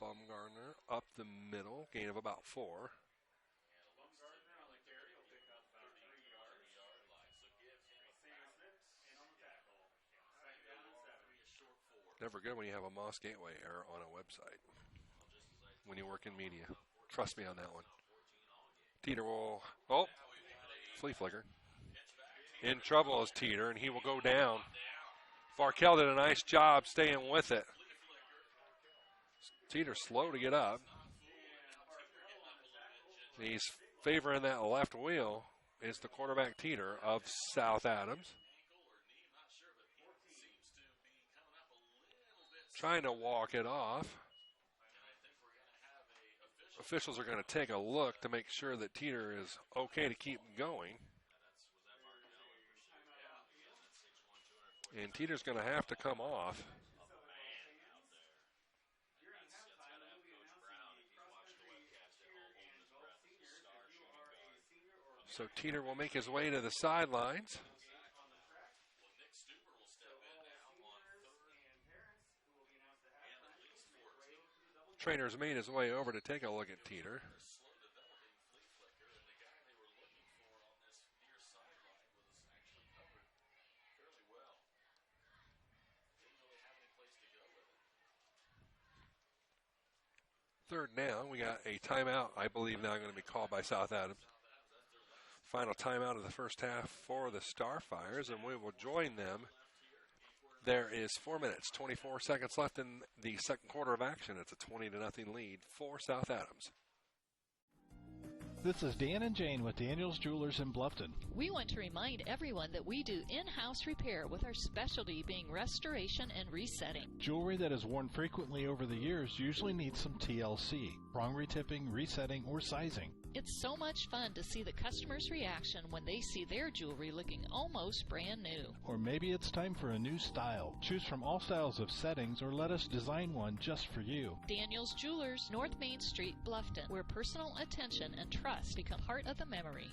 Baumgartner up the middle, gain of about 4. Never good when you have a Moss Gateway error on a website when you work in media. Trust me on that one. Teeter will, flea flicker. In trouble is Teeter, and he will go down. Varkel did a nice job staying with it. Teeter slow to get up. He's favoring that left wheel is the quarterback Teeter of South Adams. Trying to walk it off. Officials are going to take a look to make sure that Teeter is okay to keep going. And Teeter's going to have to come off. So Teeter will make his way to the sidelines. Trainer's made his way over to take a look at Teeter. Third down, we got a timeout, I believe now going to be called by South Adams. Final timeout of the first half for the Starfires, and we will join them. There is 4 minutes, 24 seconds left in the second quarter of action. It's a 20-0 lead for South Adams. This is Dan and Jane with Daniel's Jewelers in Bluffton. We want to remind everyone that we do in-house repair with our specialty being restoration and resetting. Jewelry that is worn frequently over the years usually needs some TLC, prong retipping, resetting, or sizing. It's so much fun to see the customer's reaction when they see their jewelry looking almost brand new. Or maybe it's time for a new style. Choose from all styles of settings or let us design one just for you. Daniel's Jewelers, North Main Street, Bluffton, where personal attention and trust become part of the memory.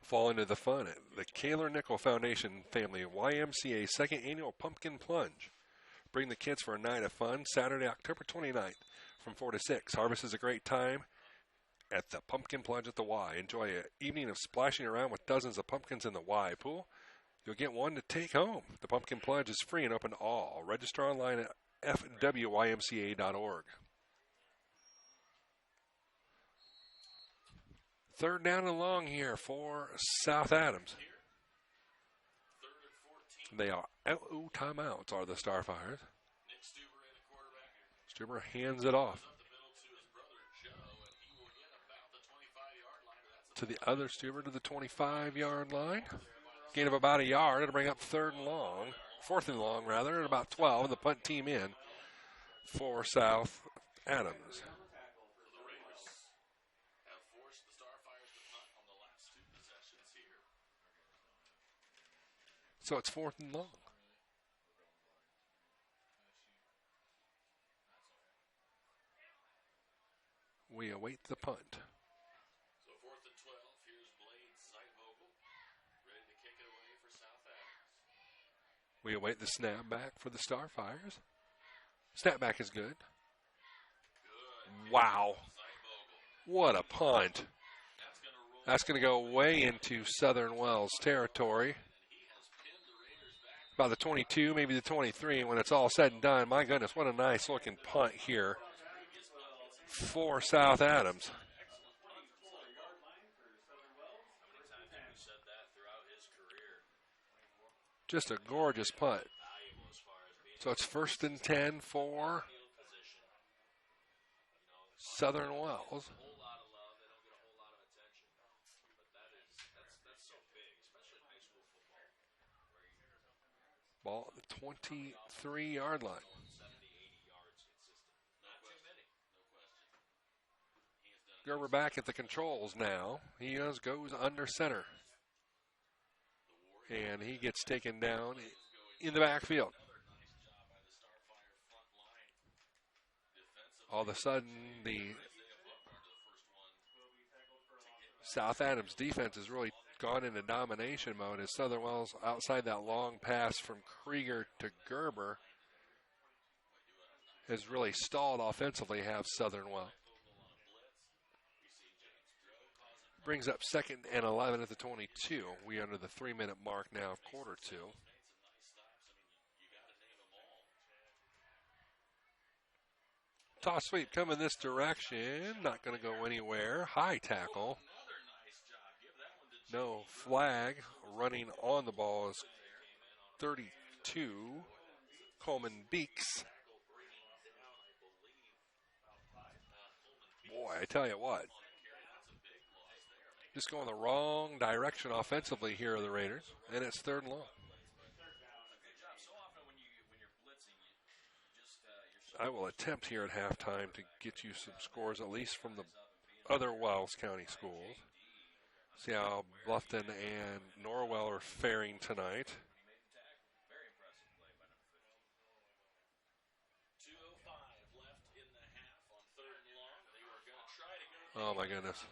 Fall into the fun at the Kaler Nickel Foundation Family YMCA second annual Pumpkin Plunge. Bring the kids for a night of fun Saturday, October 29th from 4 to 6. Harvest is a great time at the Pumpkin Plunge at the Y. Enjoy an evening of splashing around with dozens of pumpkins in the Y pool. You'll get one to take home. The Pumpkin Plunge is free and open to all. Register online at fwymca.org. Third down and long here for South Adams. They are timeouts are the Starfires. Stuber hands it off to the other Stuber to the 25-yard line. Gain of about a yard. It'll bring up fourth and long, at about 12, and the punt team in for South Adams. So it's 4th and long. We await the punt. So 4th and 12, here's Blade Zeitvogel, ready to kick it away for South Adams. We await the snap back for the Starfires. Snap back is good. Wow. What a punt. That's going to go way into Southern Wells territory. About the 22, maybe the 23, when it's all said and done. My goodness, what a nice looking punt here for South Adams. Just a gorgeous punt. So it's 1st and 10 for Southern Wells. Ball at the 23-yard line. Gerber back at the controls now. He goes under center. And he gets taken down in the backfield. All of a sudden, the South Adams defense has really gone into domination mode as Southern Wells, outside that long pass from Krieger to Gerber, has really stalled offensively, have Southern Wells. Brings up 2nd and 11 at the 22. We under the 3-minute mark now of quarter 2. Toss sweep coming this direction. Not going to go anywhere. High tackle. No flag. Running on the ball is 32. Coleman Beeks. Boy, I tell you what. Just going the wrong direction offensively here are the Raiders. And it's 3rd and long. I will attempt here at halftime to get you some scores, at least from the other Wiles County schools. See how Bluffton and Norwell are faring tonight. Oh, my goodness.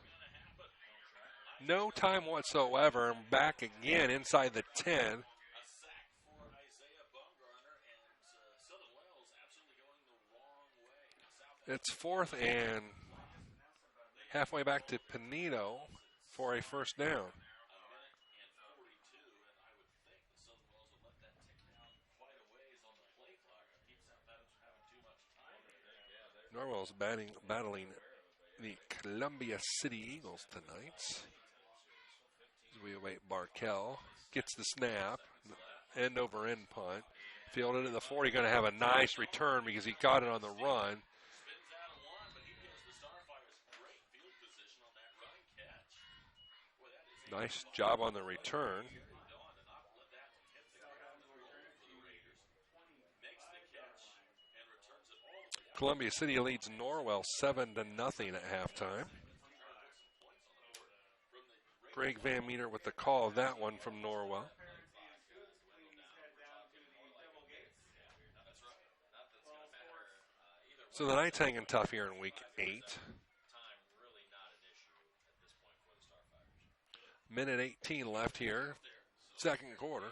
No time whatsoever. I'm back again inside the 10. It's 4th and halfway back to Pinedo for a first down. Norwell's battling the Columbia City Eagles tonight. As we await Barkel. Gets the snap. End over end punt. Fielded at the 40. Going to have a nice return because he got it on the run. Nice job on the return. Columbia City leads Norwell 7-0 at halftime. Greg Van Meter with the call of that one from Norwell. So the night's hanging tough here in week 8. Minute 18 left here, 2nd quarter.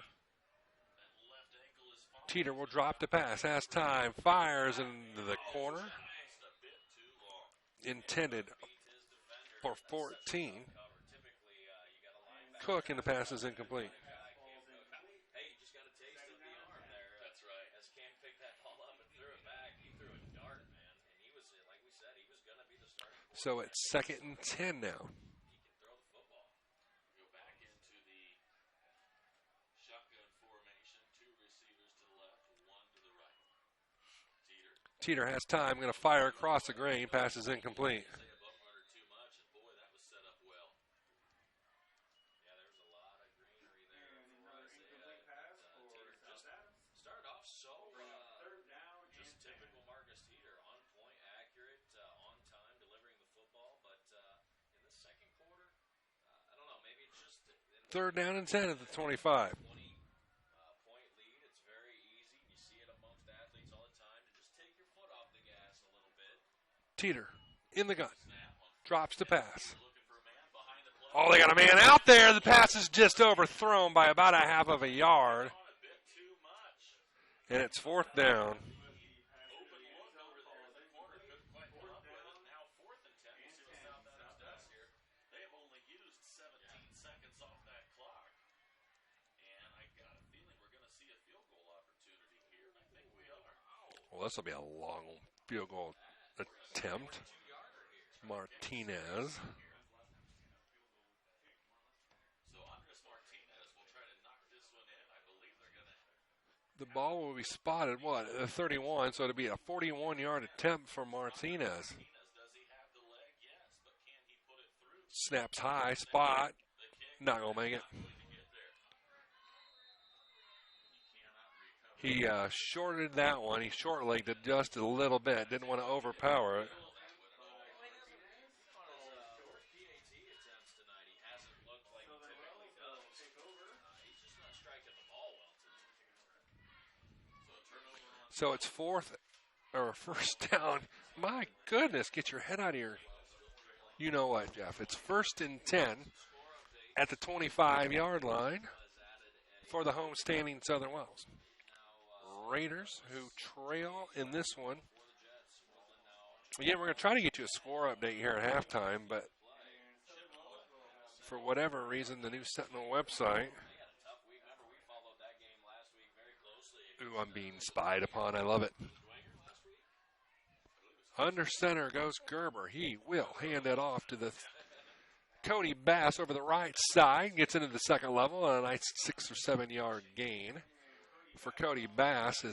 Teeter will drop the pass, has time, fires into the corner. Intended for 14. Cook, and the pass is incomplete. So it's 2nd and 10 now. Teeter has time, going to fire across the grain, pass is incomplete. Third down and 10 at the 25. Teeter in the gun. Drops the pass. Oh, they got a man out there. The pass is just overthrown by about a half of a yard. And it's 4th down. Well, this will be a long field goal attempt. Martinez. The ball will be spotted, at 31, so it'll be a 41-yard attempt for Martinez. Snaps high, spot. Not going to make it. He shorted that one. He short-legged it just a little bit. Didn't want to overpower it. So it's first down. My goodness, get your head out of here. You know what, Jeff? It's 1st and 10 at the 25-yard line for the home-standing Southern Wells. Raiders, who trail in this one. Again, we're going to try to get you a score update here at halftime, but for whatever reason, the new Sentinel website. Ooh, I'm being spied upon. I love it. Under center goes Gerber. He will hand it off to the Cody Bass over the right side. Gets into the second level on a nice 6 or 7 yard gain for Cody Bass.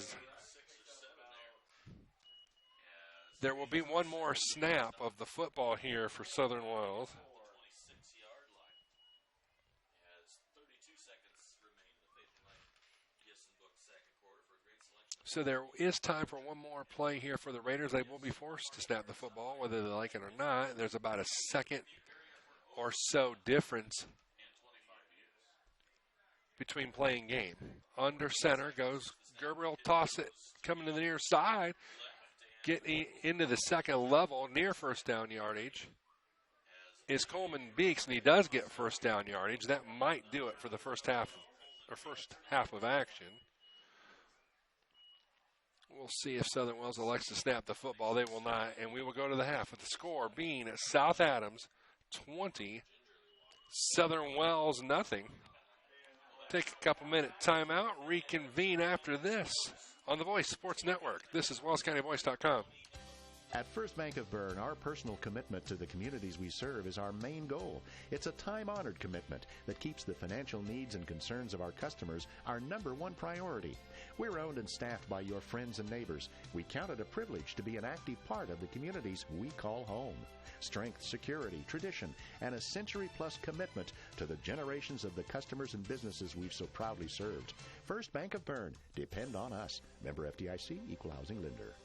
There will be one more snap of the football here for Southern Wells. So there is time for one more play here for the Raiders. They will be forced to snap the football, whether they like it or not. There's about a second or so difference between play and game. Under center goes Gerber. Will toss it, coming to the near side, getting into the second level, near first down yardage, is Coleman Beeks, and he does get first down yardage. That might do it for the first half of action. We'll see if Southern Wells elects to snap the football. They will not, and we will go to the half with the score being South Adams 20, Southern Wells nothing. Take a couple minute timeout, reconvene after this on the Voice Sports Network. This is WellsCountyVoice.com. At First Bank of Bern, our personal commitment to the communities we serve is our main goal. It's a time-honored commitment that keeps the financial needs and concerns of our customers our number one priority. We're owned and staffed by your friends and neighbors. We count it a privilege to be an active part of the communities we call home. Strength, security, tradition, and a century-plus commitment to the generations of the customers and businesses we've so proudly served. First Bank of Bern. Depend on us. Member FDIC, Equal Housing Lender.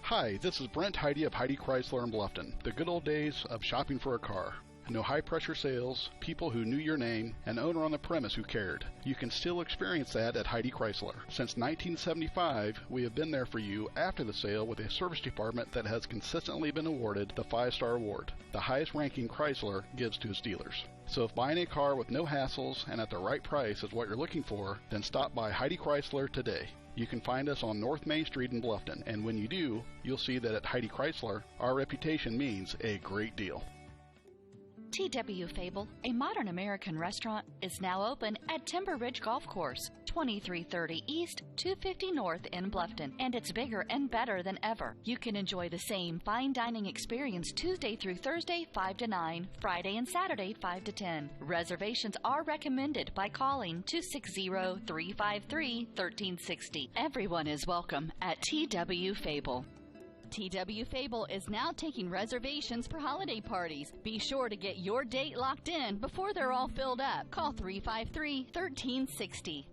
Hi, this is Brent Heidi of Heidi Chrysler in Bluffton. The good old days of shopping for a car. No high-pressure sales, people who knew your name, an owner on the premise who cared. You can still experience that at Heidi Chrysler. Since 1975, we have been there for you after the sale with a service department that has consistently been awarded the 5-star award, the highest ranking Chrysler gives to its dealers. So if buying a car with no hassles and at the right price is what you're looking for, then stop by Heidi Chrysler today. You can find us on North Main Street in Bluffton, and when you do, you'll see that at Heidi Chrysler, our reputation means a great deal. TW Fable, a modern American restaurant, is now open at Timber Ridge Golf Course, 2330 East, 250 North in Bluffton, and it's bigger and better than ever. You can enjoy the same fine dining experience Tuesday through Thursday, 5 to 9, Friday and Saturday, 5 to 10. Reservations are recommended by calling 260-353-1360. Everyone is welcome at TW Fable. TW Fable is now taking reservations for holiday parties. Be sure to get your date locked in before they're all filled up. Call 353-1360.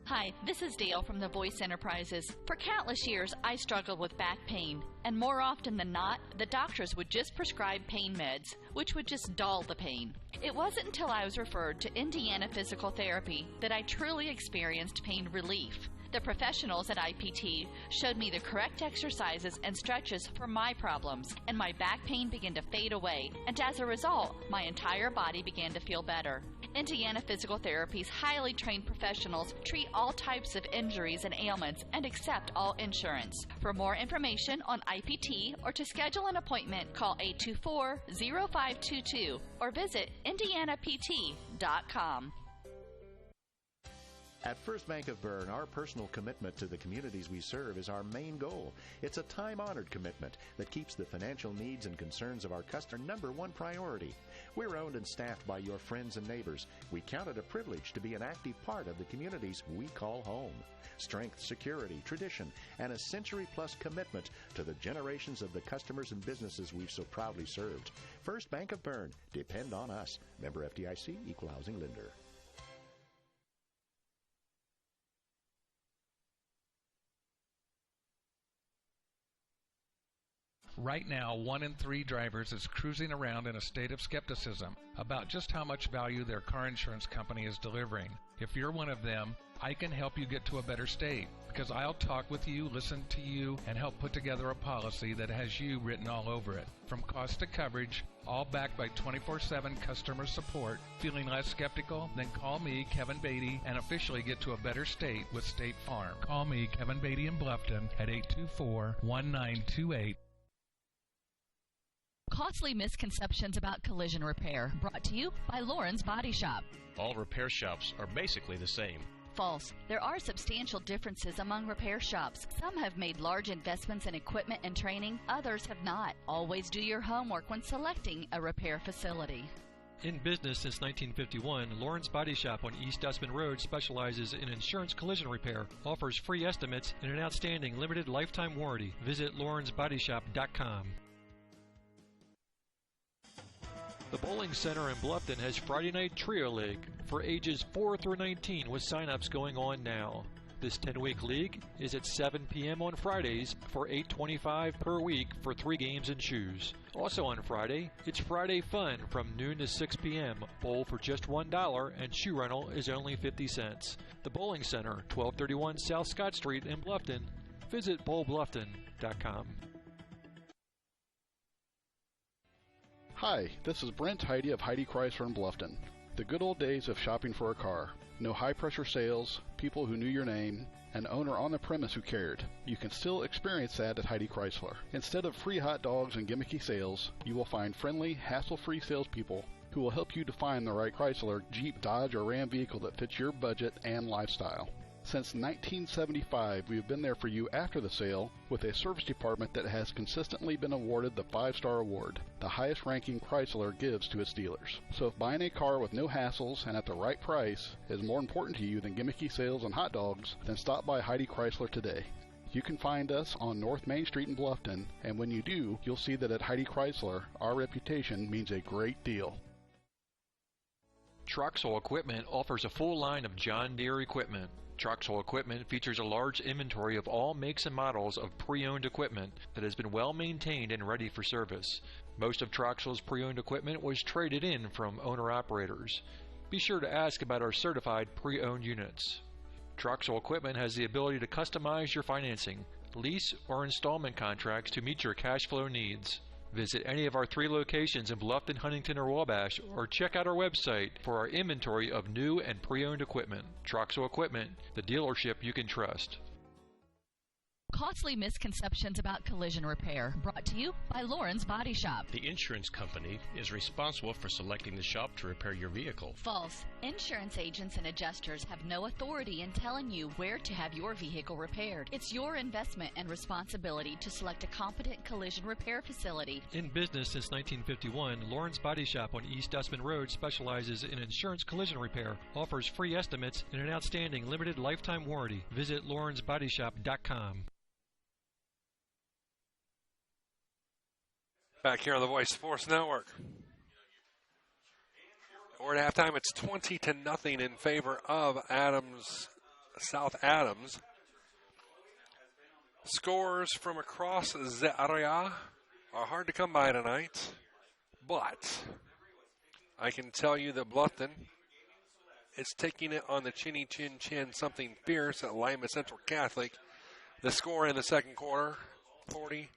Hi, this is Dale from the Voice Enterprises. For countless years, I struggled with back pain, and more often than not, the doctors would just prescribe pain meds, which would just dull the pain. It wasn't until I was referred to Indiana Physical Therapy that I truly experienced pain relief. The professionals at IPT showed me the correct exercises and stretches for my problems, and my back pain began to fade away, and as a result, my entire body began to feel better. Indiana Physical Therapy's highly trained professionals treat all types of injuries and ailments and accept all insurance. For more information on IPT or to schedule an appointment, call 824-0522 or visit indianapt.com. At First Bank of Bern, our personal commitment to the communities we serve is our main goal. It's a time-honored commitment that keeps the financial needs and concerns of our customer number one priority. We're owned and staffed by your friends and neighbors. We count it a privilege to be an active part of the communities we call home. Strength, security, tradition, and a century-plus commitment to the generations of the customers and businesses we've so proudly served. First Bank of Bern. Depend on us. Member FDIC, Equal Housing Lender. Right now, 1 in 3 drivers is cruising around in a state of skepticism about just how much value their car insurance company is delivering. If you're one of them, I can help you get to a better state because I'll talk with you, listen to you, and help put together a policy that has you written all over it. From cost to coverage, all backed by 24/7 customer support. Feeling less skeptical? Then call me, Kevin Beatty, and officially get to a better state with State Farm. Call me, Kevin Beatty in Bluffton, at 824-1928. Costly misconceptions about collision repair, brought to you by Lauren's Body Shop. All repair shops are basically the same. False. There are substantial differences among repair shops. Some have made large investments in equipment and training, others have not. Always do your homework when selecting a repair facility. In business since 1951, Lauren's Body Shop on East Dustman Road specializes in insurance collision repair, offers free estimates, and an outstanding limited lifetime warranty. Visit lawrensbodyshop.com. The Bowling Center in Bluffton has Friday Night Trio League for ages 4 through 19 with sign-ups going on now. This 10-week league is at 7 p.m. on Fridays for $8.25 per week for 3 games and shoes. Also on Friday, it's Friday Fun from noon to 6 p.m. Bowl for just $1 and shoe rental is only 50 cents. The Bowling Center, 1231 South Scott Street in Bluffton. Visit bowlbluffton.com. Hi, this is Brent Heidi of Heidi Chrysler in Bluffton. The good old days of shopping for a car. No high-pressure sales, people who knew your name, an owner on the premise who cared. You can still experience that at Heidi Chrysler. Instead of free hot dogs and gimmicky sales, you will find friendly, hassle-free salespeople who will help you define the right Chrysler, Jeep, Dodge, or Ram vehicle that fits your budget and lifestyle. Since 1975, we have been there for you after the sale with a service department that has consistently been awarded the 5-star award, the highest ranking Chrysler gives to its dealers. So if buying a car with no hassles and at the right price is more important to you than gimmicky sales and hot dogs, then stop by Heidi Chrysler today. You can find us on North Main Street in Bluffton, and when you do, you'll see that at Heidi Chrysler, our reputation means a great deal. Troxel Equipment offers a full line of John Deere equipment. Troxel Equipment features a large inventory of all makes and models of pre-owned equipment that has been well maintained and ready for service. Most of Troxel's pre-owned equipment was traded in from owner-operators. Be sure to ask about our certified pre-owned units. Troxel Equipment has the ability to customize your financing, lease, or installment contracts to meet your cash flow needs. Visit any of our 3 locations in Bluffton, Huntington, or Wabash, or check out our website for our inventory of new and pre-owned equipment. Troxel Equipment, the dealership you can trust. Costly misconceptions about collision repair, brought to you by Lauren's Body Shop. The insurance company is responsible for selecting the shop to repair your vehicle. False. Insurance agents and adjusters have no authority in telling you where to have your vehicle repaired. It's your investment and responsibility to select a competent collision repair facility. In business since 1951, Lauren's Body Shop on East Dustman Road specializes in insurance collision repair, offers free estimates, and an outstanding limited lifetime warranty. Visit lawrensbodyshop.com. Back here on the Voice Sports Network. We're at halftime. It's 20-0 in favor of South Adams. Scores from across the area are hard to come by tonight, but I can tell you that Bluffton is taking it on the chinny chin chin, something fierce at Lima Central Catholic. The score in the second quarter, 45-0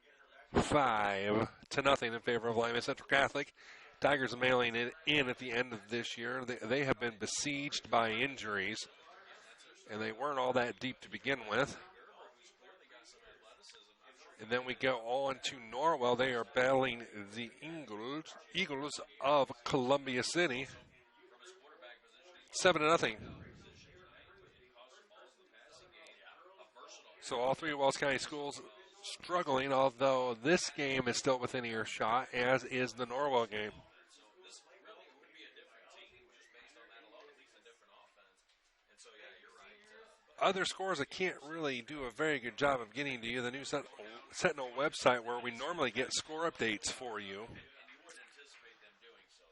in favor of Lima Central Catholic. Tigers are mailing it in at the end of this year. They have been besieged by injuries, and they weren't all that deep to begin with. And then we go on to Norwell. They are battling the Eagles of Columbia City. 7-0. So all 3 Wells County schools struggling, although this game is still within earshot, as is the Norwell game. Other scores I can't really do a very good job of getting to you. The new Sentinel website, where we normally get score updates for you,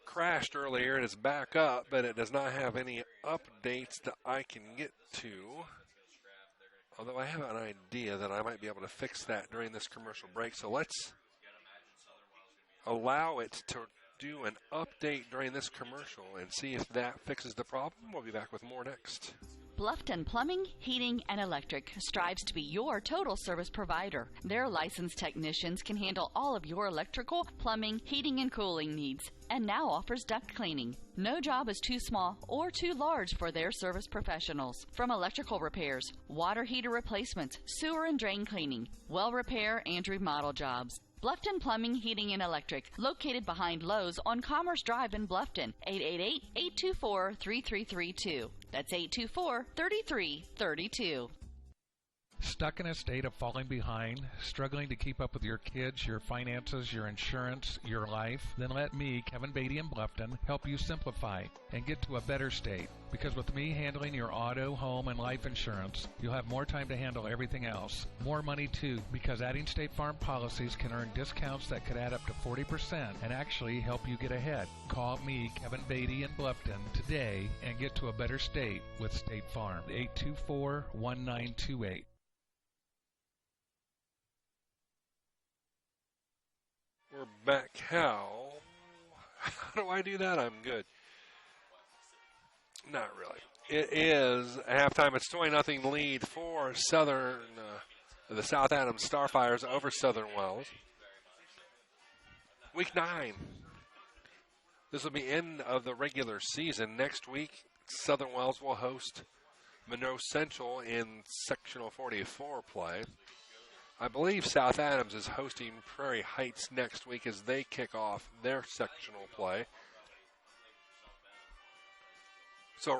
crashed earlier. It is back up, but it does not have any updates that I can get to. Although I have an idea that I might be able to fix that during this commercial break. So let's allow it to do an update during this commercial and see if that fixes the problem. We'll be back with more next. Bluffton Plumbing, Heating, and Electric strives to be your total service provider. Their licensed technicians can handle all of your electrical, plumbing, heating, and cooling needs, and now offers duct cleaning. No job is too small or too large for their service professionals. From electrical repairs, water heater replacements, sewer and drain cleaning, well repair, and remodel jobs. Bluffton Plumbing, Heating, and Electric, located behind Lowe's on Commerce Drive in Bluffton, 888-824-3332. That's 824-3332. Stuck in a state of falling behind, struggling to keep up with your kids, your finances, your insurance, your life? Then let me, Kevin Beatty in Bluffton, help you simplify and get to a better state. Because with me handling your auto, home, and life insurance, you'll have more time to handle everything else. More money too, because adding State Farm policies can earn discounts that could add up to 40% and actually help you get ahead. Call me, Kevin Beatty in Bluffton, today and get to a better state with State Farm. 824-1928. We're back. How do I do that? I'm good. Not really. It is halftime. It's 20-0 lead for the South Adams Starfires over Southern Wells. Week 9. This will be end of the regular season. Next week, Southern Wells will host Monroe Central in sectional 44 play. I believe South Adams is hosting Prairie Heights next week as they kick off their sectional play. So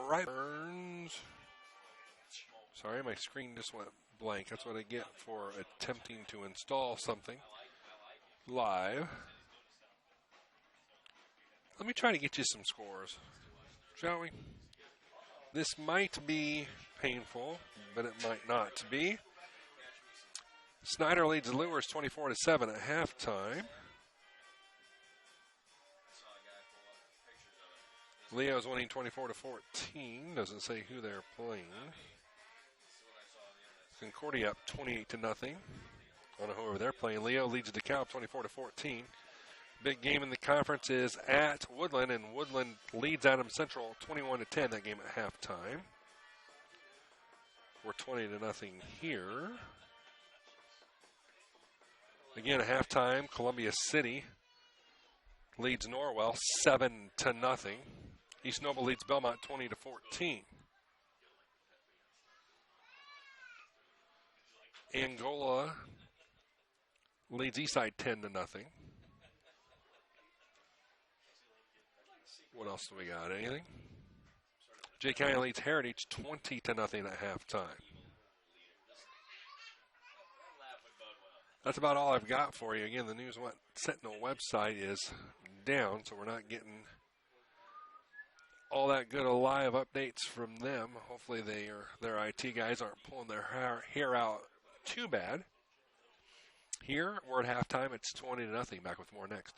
sorry, my screen just went blank. That's what I get for attempting to install something live. Let me try to get you some scores, shall we? This might be painful, but it might not be. Snyder leads Lewis 24-7 at halftime. Leo's winning 24-14. Doesn't say who they're playing. Concordia up 28-0. I don't know whoever they're playing. Leo leads DeKalb 24-14. Big game in the conference is at Woodland, and Woodland leads Adams Central 21-10. That game at halftime. We're 20-0 here. Again, at halftime, Columbia City leads Norwell 7-0. East Noble leads Belmont 20-14. Angola leads Eastside 10-0. What else do we got? Anything? Jay County leads Heritage 20-0 at halftime. That's about all I've got for you. Again, the News Sentinel website is down, so we're not getting all that good of live updates from them. Hopefully their IT guys aren't pulling their hair out too bad. Here, we're at halftime. It's 20-0. Back with more next.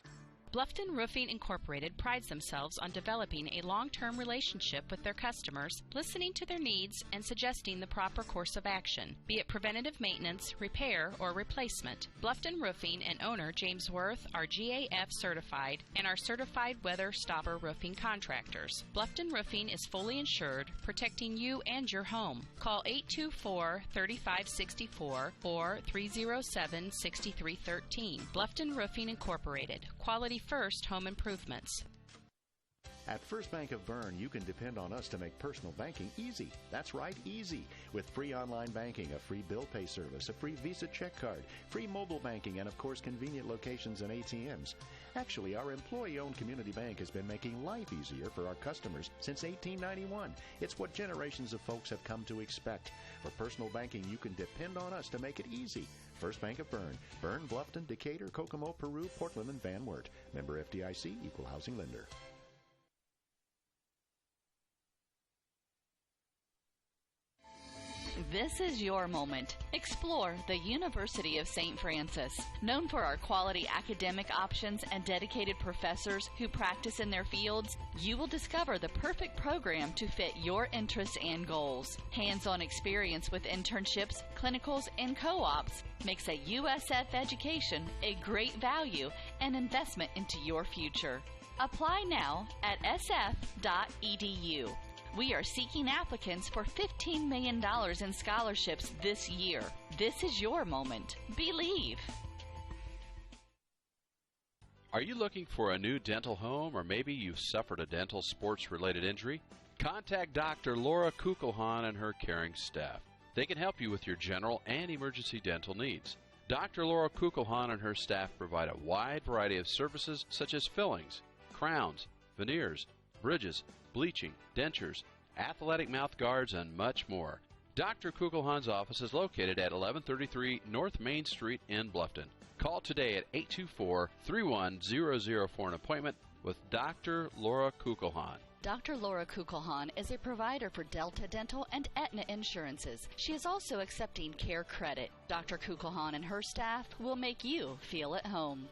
Bluffton Roofing Incorporated prides themselves on developing a long-term relationship with their customers, listening to their needs and suggesting the proper course of action, be it preventative maintenance, repair, or replacement. Bluffton Roofing and owner James Worth are GAF certified and are certified weather stopper roofing contractors. Bluffton Roofing is fully insured, protecting you and your home. Call 824-3564 or 307-6313. Bluffton Roofing Incorporated. Quality first home improvements. At First Bank of Bern, you can depend on us to make personal banking easy. That's right, easy. With free online banking, a free bill pay service, a free Visa check card, free mobile banking, and of course convenient locations and ATMs. Actually, our employee-owned community bank has been making life easier for our customers since 1891. It's what generations of folks have come to expect. For personal banking, you can depend on us to make it easy. First Bank of Bern. Bern, Bluffton, Decatur, Kokomo, Peru, Portland, and Van Wert. Member FDIC, Equal Housing Lender. This is your moment. Explore the University of St. Francis. Known for our quality academic options and dedicated professors who practice in their fields, you will discover the perfect program to fit your interests and goals. Hands-on experience with internships, clinicals, and co-ops makes a USF education a great value and investment into your future. Apply now at sf.edu. We are seeking applicants for $15 million in scholarships this year. This is your moment. Believe. Are you looking for a new dental home, or maybe you've suffered a dental sports-related injury? Contact Dr. Laura Kugelhahn and her caring staff. They can help you with your general and emergency dental needs. Dr. Laura Kugelhahn and her staff provide a wide variety of services such as fillings, crowns, veneers, bridges, bleaching, dentures, athletic mouth guards, and much more. Dr. Kugelhahn's office is located at 1133 North Main Street in Bluffton. Call today at 824-31000 for an appointment with Dr. Laura Kugelhahn. Dr. Laura Kugelhahn is a provider for Delta Dental and Aetna insurances. She is also accepting Care Credit. Dr. Kugelhahn and her staff will make you feel at home.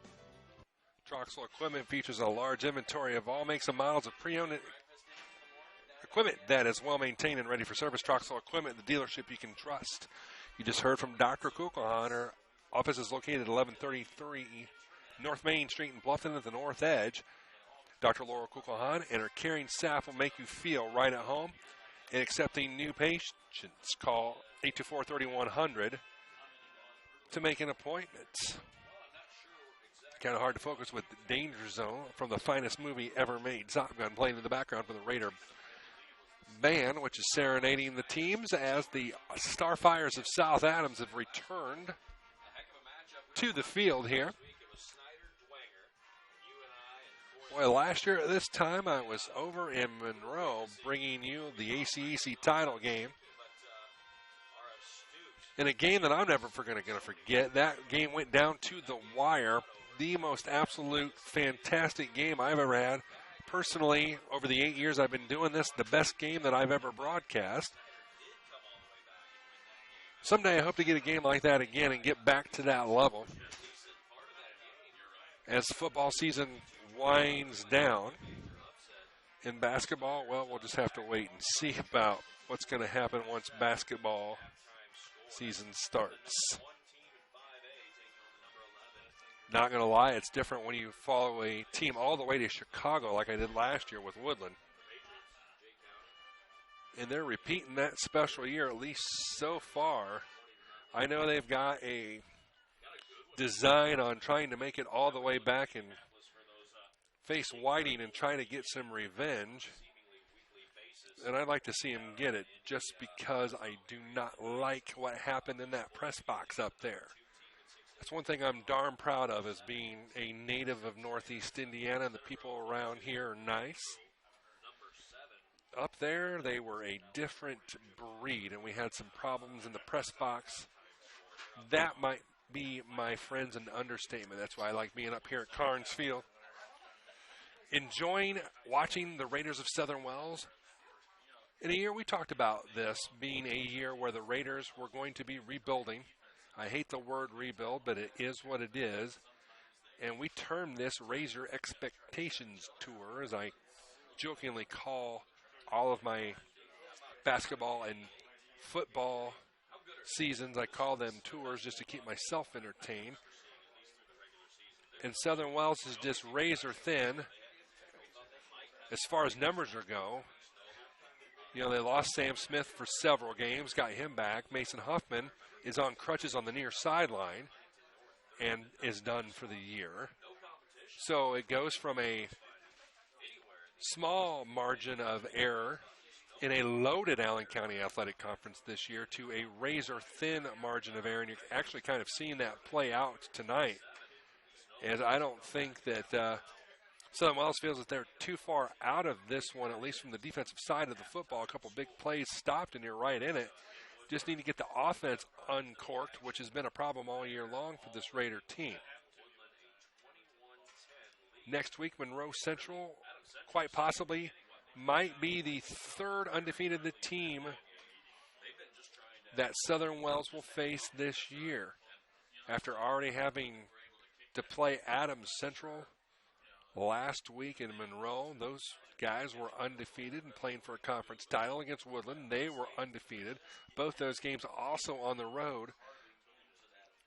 Troxel Equipment features a large inventory of all makes and models of pre-owned equipment that is well maintained and ready for service. Troxel Equipment, the dealership you can trust. You just heard from Dr. Kugelhahn. Her office is located at 1133 North Main Street in Bluffton at the north edge. Dr. Laura Kugelhahn and her caring staff will make you feel right at home. In accepting new patients, call 824-3100 to make an appointment. Kind of hard to focus with Danger Zone from the finest movie ever made. Top Gun playing in the background for the Raider band, which is serenading the teams as the Starfires of South Adams have returned to the field here. Boy, last year at this time I was over in Monroe bringing you the ACEC title game. In a game that I'm never going to forget. That game went down to the wire. The most absolute fantastic game I've ever had. Personally, over the 8 years I've been doing this, the best game that I've ever broadcast. Someday I hope to get a game like that again and get back to that level. As football season winds down in basketball, well, we'll just have to wait and see about what's going to happen once basketball season starts. Not going to lie, it's different when you follow a team all the way to Chicago like I did last year with Woodland. And they're repeating that special year, at least so far. I know they've got a design on trying to make it all the way back and face Whiting and trying to get some revenge. And I'd like to see him get it just because I do not like what happened in that press box up there. That's one thing I'm darn proud of, is being a native of Northeast Indiana, and the people around here are nice. Up there, they were a different breed, and we had some problems in the press box. That might be, my friends, an understatement. That's why I like being up here at Carnes Field. Enjoying watching the Raiders of Southern Wells. In a year, we talked about this being a year where the Raiders were going to be rebuilding. I hate the word rebuild, but it is what it is. And we term this Raise Your Expectations Tour, as I jokingly call all of my basketball and football seasons. I call them tours just to keep myself entertained. And Southern Wells is just razor thin as far as numbers go. You know, they lost Sam Smith for several games, got him back. Mason Huffman is on crutches on the near sideline and is done for the year. So it goes from a small margin of error in a loaded Allen County Athletic Conference this year to a razor-thin margin of error, and you're actually kind of seeing that play out tonight. And I don't think that Southern Wells feels that they're too far out of this one, at least from the defensive side of the football. A couple big plays stopped, and you're right in it. Just need to get the offense uncorked, which has been a problem all year long for this Raider team. Next week, Monroe Central, quite possibly, might be the third undefeated team that Southern Wells will face this year. After already having to play Adams Central last week in Monroe, those guys were undefeated and playing for a conference title against Woodland. They were undefeated. Both those games also on the road.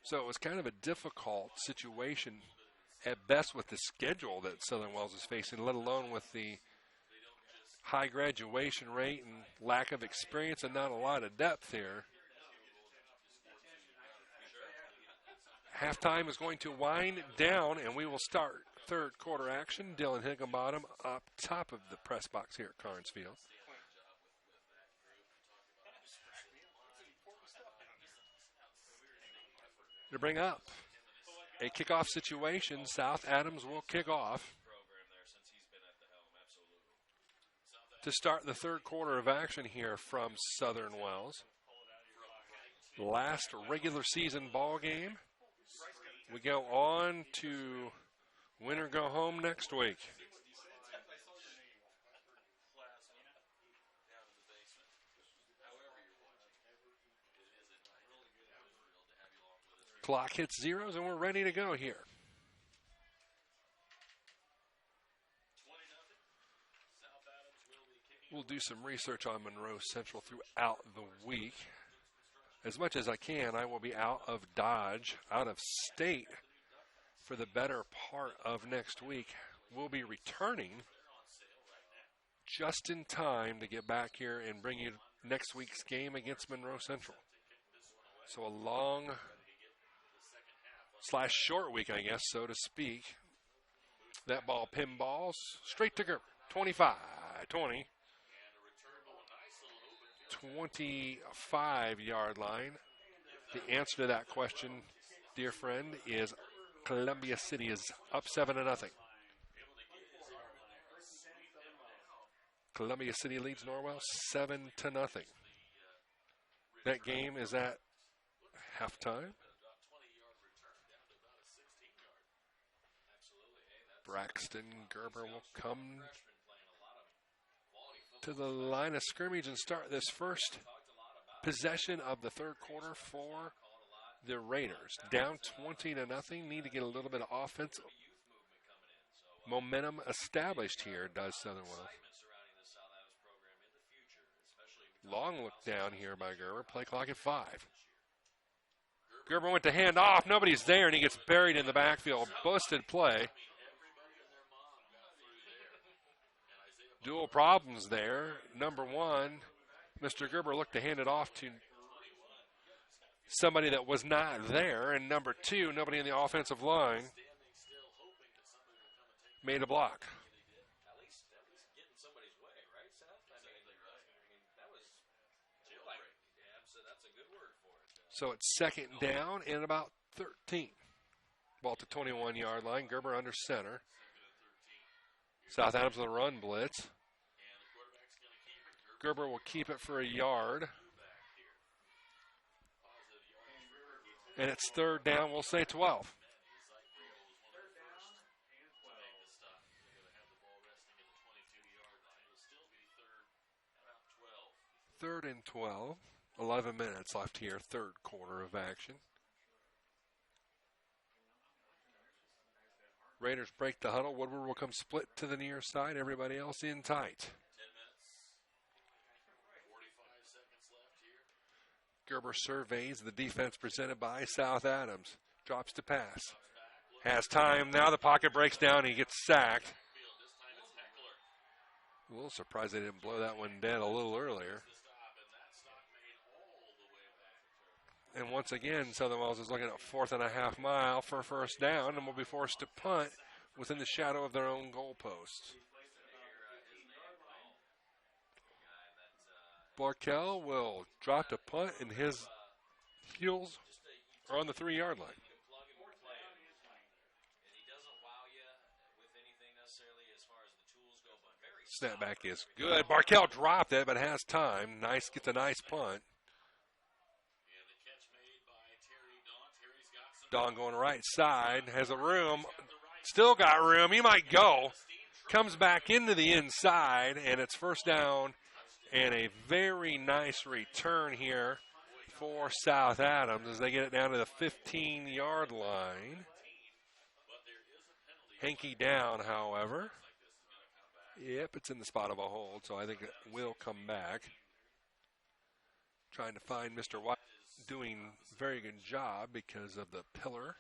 So it was kind of a difficult situation at best with the schedule that Southern Wells is facing, let alone with the high graduation rate and lack of experience and not a lot of depth here. Halftime is going to wind down, and we will start third quarter action. Dylan Higginbottom up top of the press box here at Carnes Field. To bring up a kickoff situation, South Adams will kick off to start the third quarter of action here from Southern Wells. Last regular season ball game. We go on to win or go home next week. Clock hits zeros and we're ready to go here. We'll do some research on Monroe Central throughout the week. As much as I can, I will be out of Dodge, out of state for the better part of next week. We'll be returning just in time to get back here and bring you next week's game against Monroe Central. So a long / short week, I guess, so to speak. That ball pinballs straight to Gerber. 25-20. 25-yard line. The answer to that question, dear friend, is Columbia City is up 7-0. Columbia City leads Norwell 7-0. That game is at halftime. Braxton Gerber will come to the line of scrimmage and start this first possession of the third quarter for the Raiders. Down 20-0, need to get a little bit of offensive momentum established here, does Southern Wells. Long look down here by Gerber, play clock at 5. Gerber went to hand off, nobody's there, and he gets buried in the backfield. Busted play. Dual problems there. Number one, Mr. Gerber looked to hand it off to somebody that was not there. And number two, nobody in the offensive line made a block. So it's second down and about 13. Ball to 21-yard line. Gerber under center. South Adams with a run blitz. Gerber will keep it for a yard. And it's third down, we'll say 12. Third and 12. 11 minutes left here, third quarter of action. Raiders break the huddle. Woodward will come split to the near side. Everybody else in tight. Gerber surveys the defense presented by South Adams. Drops to pass. Has time. Now the pocket breaks down and he gets sacked. A little surprised they didn't blow that one dead a little earlier. And once again, Southern Wells is looking at 4th and a half mile for first down and will be forced to punt within the shadow of their own goalposts. Barkel will drop to punt, and his heels are on the 3-yard line. Snapback is good. Barkel dropped it, but has time. Nice, gets a nice punt. Don going right side, has a room, still got room, he might go. Comes back into the inside, and it's first down, and a very nice return here for South Adams as they get it down to the 15-yard line. Hanky down, however. Yep, it's in the spot of a hold, so I think it will come back. Trying to find Mr. White, doing a very good job because of the pillar.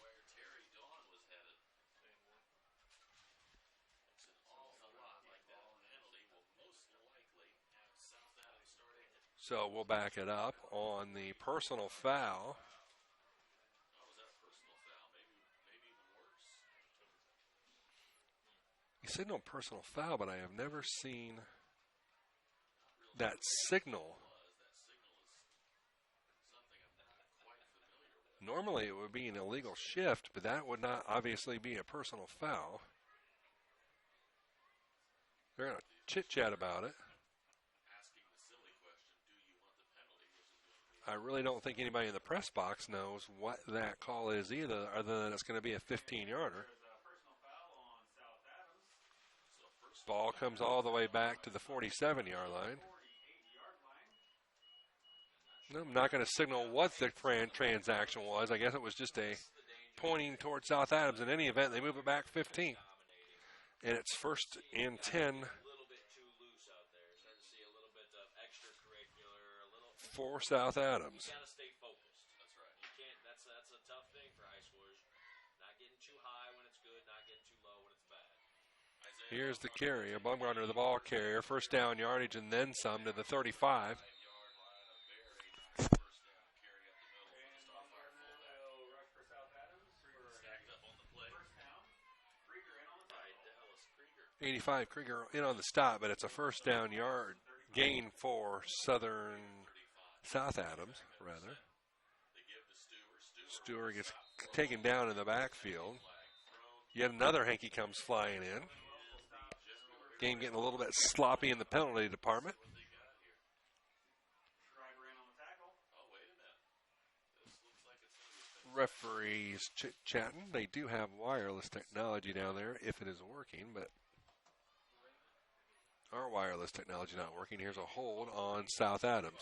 So we'll back it up on the personal foul. You signal personal foul, but I have never seen that signal. Normally it would be an illegal shift, but that would not obviously be a personal foul. They're going to chit-chat about it. I really don't think anybody in the press box knows what that call is either, other than it's going to be a 15-yarder. Ball comes all the way back to the 47-yard line. No, I'm not going to signal what the transaction was. I guess it was just a pointing towards South Adams. In any event, they move it back 15. And it's 1st and 10 for South Adams. You got to stay focused. That's right. You can't. That's a tough thing for high schoolers. Not getting too high when it's good, not getting too low when it's bad. Here's the carry. A Bumgarner, the ball carrier. 1st down yardage and then some to the 35. .85 Krieger in on the stop, but it's a 1st down yard gain for South Adams, rather. Stewart gets taken down in the backfield. Yet another hanky comes flying in. Game getting a little bit sloppy in the penalty department. Referees chit-chatting. They do have wireless technology down there if it is working, but our wireless technology not working. Here's a hold on South Adams.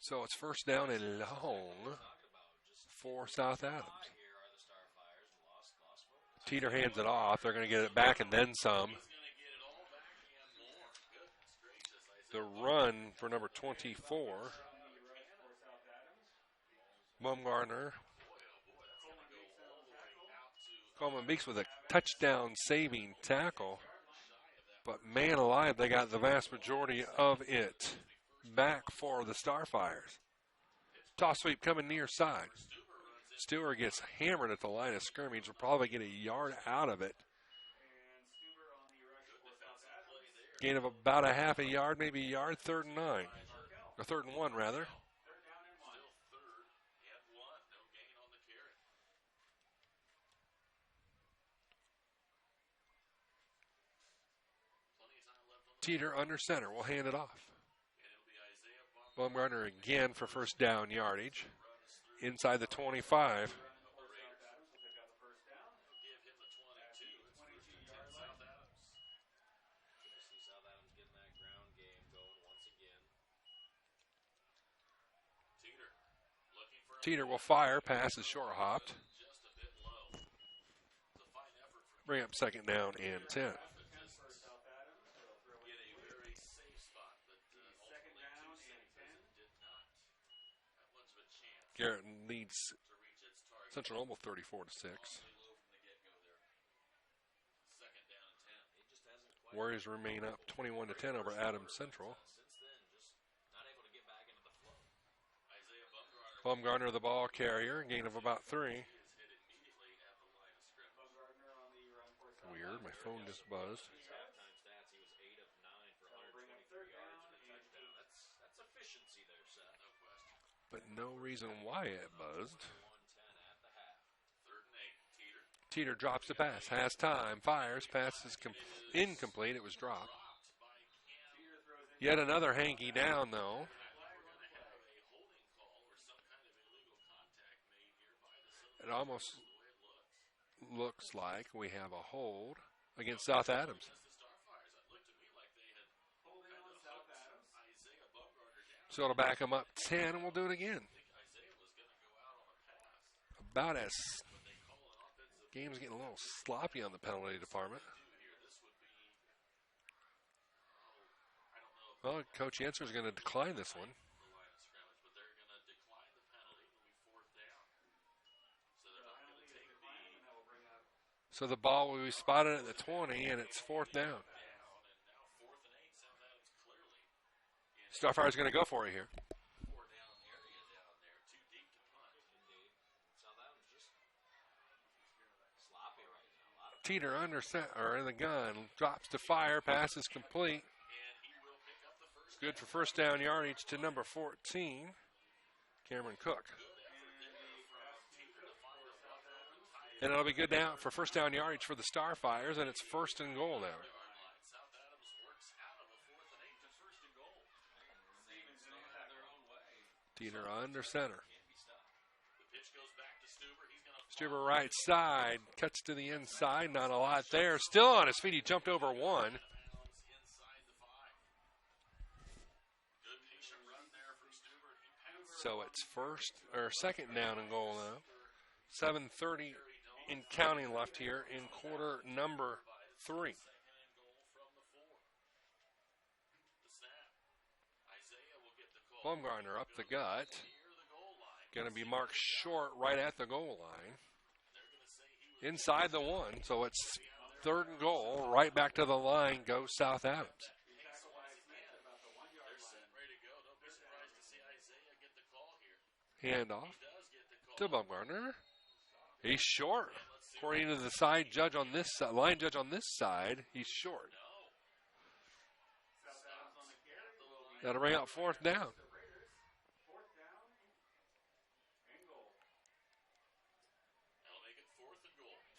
So it's 1st down and long for South Adams. Teeter hands it off. They're going to get it back and then some. The run for number 24. Bumgarner. Coleman Beeks with a touchdown saving tackle. But man alive, they got the vast majority of it back for the Starfires. Toss sweep coming near side. Stewart gets hammered at the line of scrimmage. Will probably get a yard out of it. Gain of about a half a yard, maybe a yard, 3rd and 9. Or 3rd and 1, rather. Teeter under center. We'll hand it off. Bumgarner again for 1st down yardage. Inside the 25. Teeter will fire. Pass is short hopped. Bring up 2nd down and 10. Garrett leads Central Noble 34-6. Warriors remain up 21-10 over Adams Central. Bumgarner, the ball carrier, gain of about 3. Weird, my phone just buzzed. But no reason why it buzzed. Teeter drops the pass, has time, fires, pass is incomplete, it was dropped. Yet another hanky down, though. it almost looks like we have a hold against South Adams. So it'll back them up 10, and we'll do it again. About as game's getting a little sloppy on the penalty department. Well, Coach Yenser is going to decline this one. So the ball will be spotted at the 20, and it's 4th down. Starfire's going to go for it here. Teeter under or in the gun, drops to fire, pass is complete. Good for first down yardage to number 14, Cameron Cook. And it'll be good now for first down yardage for the Starfires, and it's 1st and goal now. Teeter under center. Stuber right side, cuts to the inside, not a lot there. Still on his feet, he jumped over one. So it's second down and goal now. 7:30 in counting left here in quarter number 3. Baumgartner up the gut. Going to be marked short right at the goal line. Inside the 1, so it's 3rd and goal. Right back to the line goes South Adams. Handoff to Baumgartner. He's short. According to the line judge on this side, he's short. That'll bring out 4th down.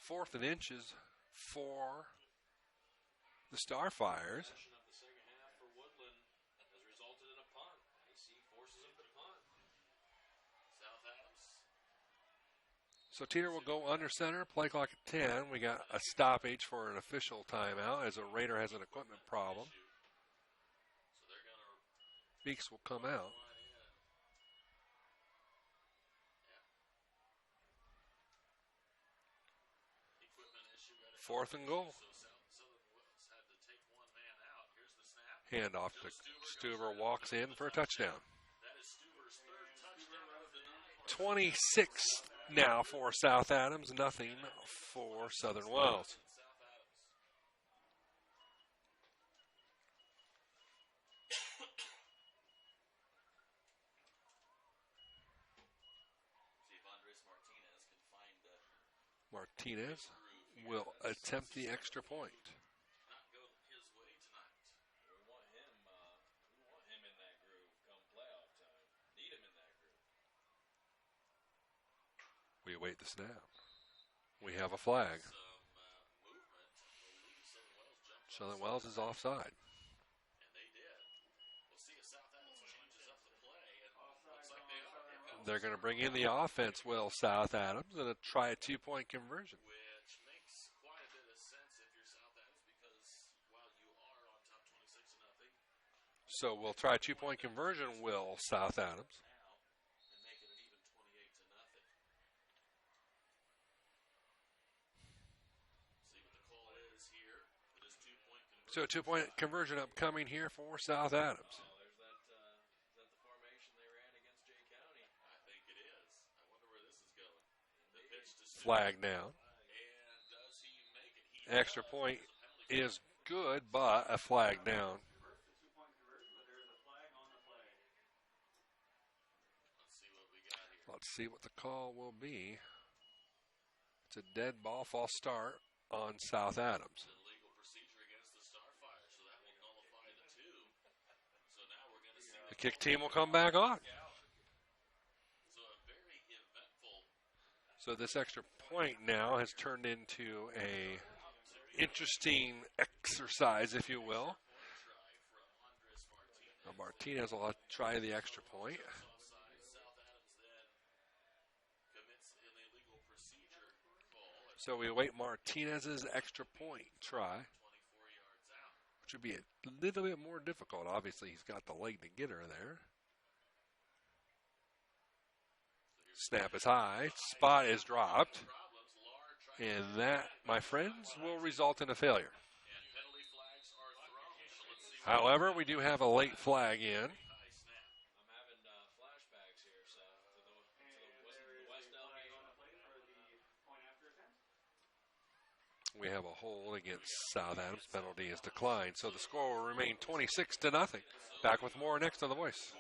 4th and inches for the Starfires. So Teeter will go under center, play clock at 10. We got a stoppage for an official timeout as a Raider has an equipment problem. Beeks will come out. Fourth and goal. Handoff to Stuber, walks in for a touchdown. 26 now for South Adams, nothing for Southern Wells. Martinez will attempt the extra point. We await the snap. We have a flag. Southern Wells is offside. They're going to bring in the offense, Will South Adams, and try a 2-point conversion. Which makes quite a bit of sense if you're South Adams because while you are on top 26-0. So we'll try a 2-point conversion, Will South Adams. So a 2-point conversion upcoming here for South Adams. Flag down. Extra point is good, but a flag down. Let's see what the call will be. It's a dead ball, false start on South Adams. The kick team will come back on. So this extra point now has turned into a interesting exercise, if you will. Now Martinez will try the extra point. So we await Martinez's extra point try, which would be a little bit more difficult. Obviously, he's got the leg to get her there. Snap is high. Spot is dropped. And that, my friends, will result in a failure. However, we do have a late flag in. We have a hold against South Adams. Penalty is declined, so the score will remain 26-0. Back with more next on The Voice.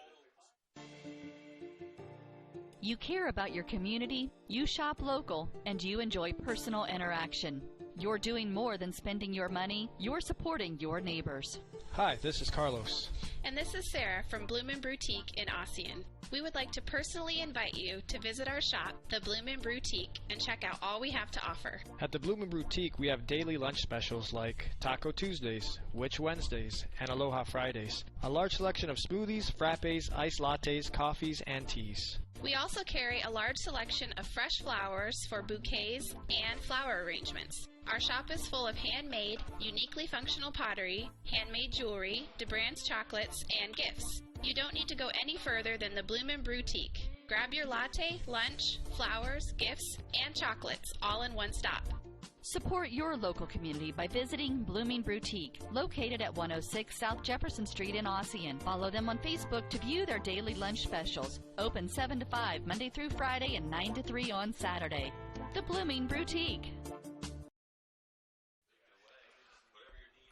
You care about your community, you shop local, and you enjoy personal interaction. You're doing more than spending your money, you're supporting your neighbors. Hi, this is Carlos. And this is Sarah from Bloomin' Boutique in Ossian. We would like to personally invite you to visit our shop, the Bloomin' Boutique, and check out all we have to offer. At the Bloomin' Boutique, we have daily lunch specials like Taco Tuesdays, Witch Wednesdays, and Aloha Fridays. A large selection of smoothies, frappes, iced lattes, coffees, and teas. We also carry a large selection of fresh flowers for bouquets and flower arrangements. Our shop is full of handmade, uniquely functional pottery, handmade jewelry, DeBrand's chocolates, and gifts. You don't need to go any further than the Bloomin' Boutique. Grab your latte, lunch, flowers, gifts, and chocolates all in one stop. Support your local community by visiting Bloomin' Boutique, located at 106 South Jefferson Street in Ossian. Follow them on Facebook to view their daily lunch specials. Open 7 to 5 Monday through Friday and 9 to 3 on Saturday. The Bloomin' Boutique.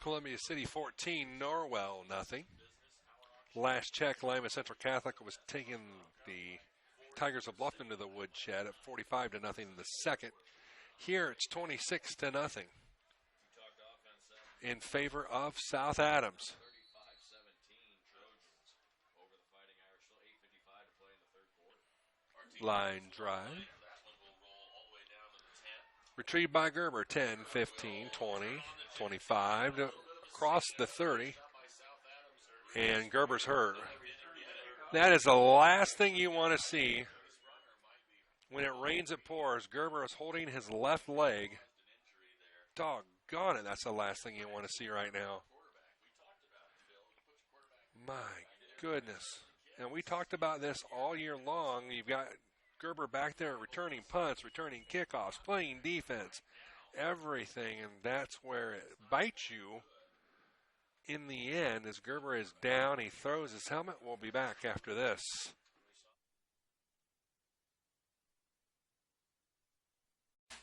Columbia City 14, Norwell nothing. Last check, Lima Central Catholic was taking the Tigers of Bluffton to the woodshed at 45-0 in the second. Here it's 26-0 in favor of South Adams. Line drive. Retrieved by Gerber, 10, 15, 20, 25, to cross the 30. And Gerber's hurt. That is the last thing you want to see. When it rains, it pours. Gerber is holding his left leg. Doggone it, that's the last thing you want to see right now. My goodness. And we talked about this all year long. You've got Gerber back there returning punts, returning kickoffs, playing defense, everything. And that's where it bites you in the end. As Gerber is down, he throws his helmet. We'll be back after this.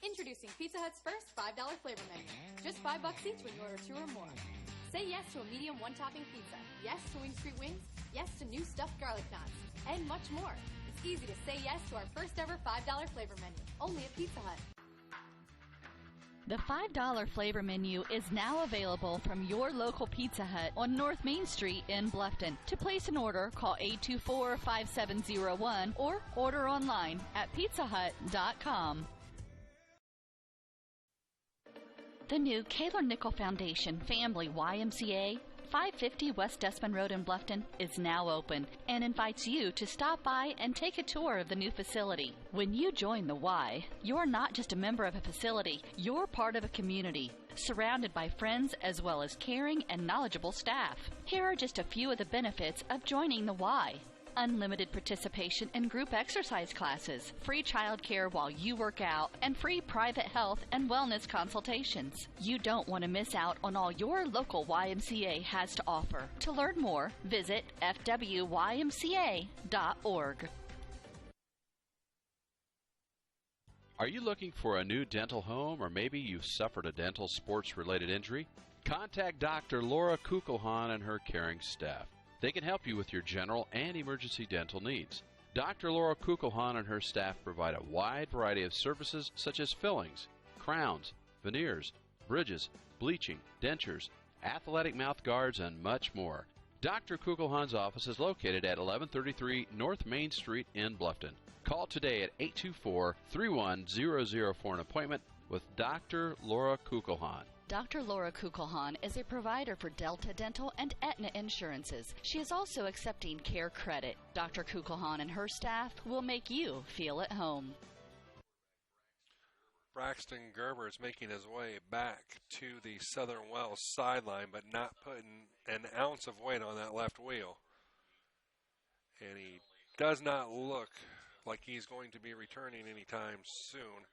Introducing Pizza Hut's first $5 flavor menu. Just $5 each when you order 2 or more. Say yes to a medium one-topping pizza. Yes to Wing Street Wings. Yes to new stuffed garlic knots. And much more. It's easy to say yes to our first ever $5 flavor menu. Only at Pizza Hut. The $5 flavor menu is now available from your local Pizza Hut on North Main Street in Bluffton. To place an order, call 824-5701 or order online at pizzahut.com. The new Kaylor Nickel Foundation Family YMCA, 550 West Dustman Road in Bluffton, is now open and invites you to stop by and take a tour of the new facility. When you join the Y, you're not just a member of a facility, you're part of a community, surrounded by friends as well as caring and knowledgeable staff. Here are just a few of the benefits of joining the Y. Unlimited participation in group exercise classes, free child care while you work out, and free private health and wellness consultations. You don't want to miss out on all your local YMCA has to offer. To learn more, visit fwymca.org. Are you looking for a new dental home, or maybe you've suffered a dental sports-related injury? Contact Dr. Laura Kugelhahn and her caring staff. They can help you with your general and emergency dental needs. Dr. Laura Kugelhahn and her staff provide a wide variety of services such as fillings, crowns, veneers, bridges, bleaching, dentures, athletic mouth guards, and much more. Dr. Kugelhahn's office is located at 1133 North Main Street in Bluffton. Call today at 824-3100 for an appointment with Dr. Laura Kugelhahn. Dr. Laura Kugelhahn is a provider for Delta Dental and Aetna insurances. She is also accepting Care Credit. Dr. Kugelhahn and her staff will make you feel at home. Braxton Gerber is making his way back to the Southern Wells sideline, but not putting an ounce of weight on that left wheel. And he does not look like he's going to be returning anytime soon,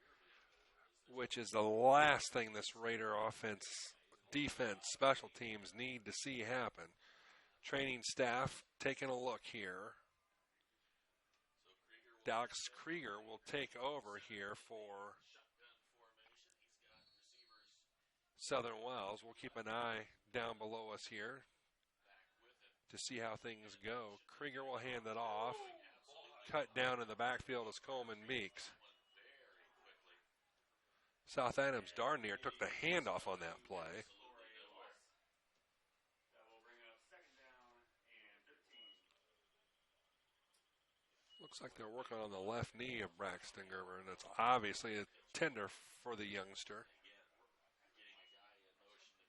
which is the last thing this Raider offense, defense, special teams need to see happen. Training staff taking a look here. Alex Krieger will take over here for Southern Wells. We'll keep an eye down below us here to see how things go. Krieger will hand it off. Cut down in the backfield is Coleman Meeks. South Adams darn near took the handoff on that play. Looks like they're working on the left knee of Braxton Gerber, and it's obviously a tender for the youngster.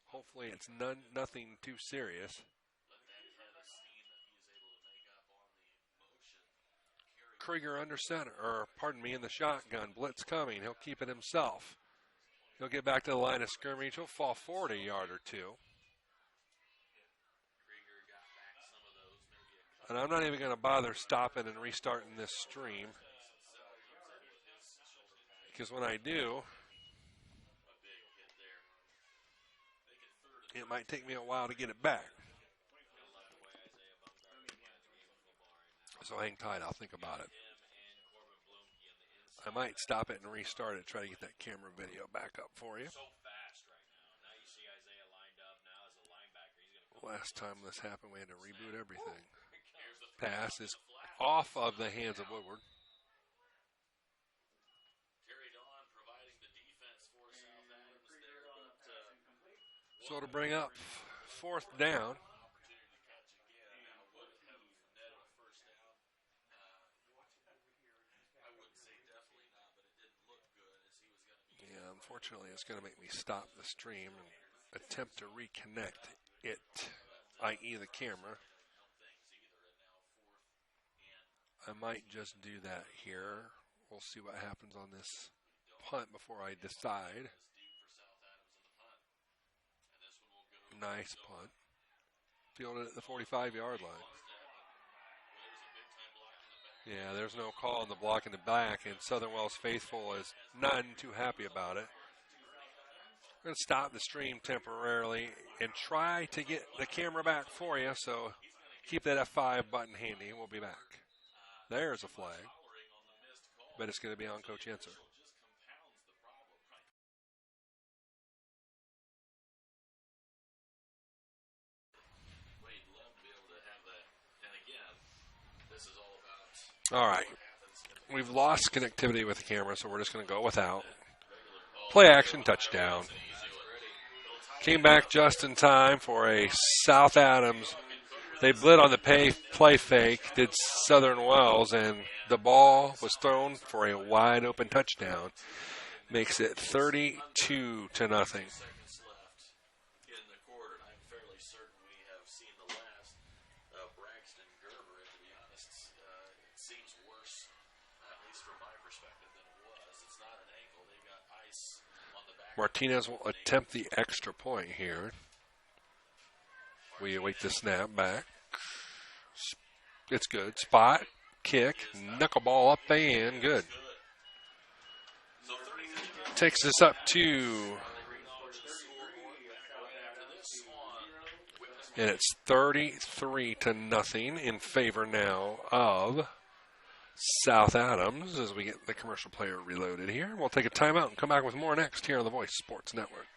Hopefully it's nothing too serious. Krieger under center, or pardon me, in the shotgun. Blitz coming. He'll keep it himself. He'll get back to the line of scrimmage. He'll fall forward a yard or two. And I'm not even going to bother stopping and restarting this stream, because when I do, it might take me a while to get it back. So hang tight, I'll think about it. I might stop it and restart it, try to get that camera video back up for you. Last time this happened, we had to reboot everything. Pass is off of the hands of Woodward. So to bring up fourth down. Unfortunately, it's going to make me stop the stream and attempt to reconnect it, i.e. the camera. I might just do that here. We'll see what happens on this punt before I decide. Nice punt. Fielded at the 45-yard line. Yeah, there's no call on the block in the back, and Southern Wells faithful is none too happy about it. We're going to stop the stream temporarily and try to get the camera back for you, so keep that F5 button handy. We'll be back. There's a flag, but it's going to be on Coach Yenser. All right, we've lost connectivity with the camera, so we're just going to go without. Play action, touchdown. Came back just in time for a South Adams. They blitz on the play fake, did Southern Wells, and the ball was thrown for a wide open touchdown. Makes it 32-0. Martinez will attempt the extra point here. We await the snap back. It's good. Spot, kick, knuckleball up and good. Takes us up to, and it's 33-0 in favor now of South Adams as we get the commercial player reloaded here. We'll take a timeout and come back with more next here on the Voice Sports Network.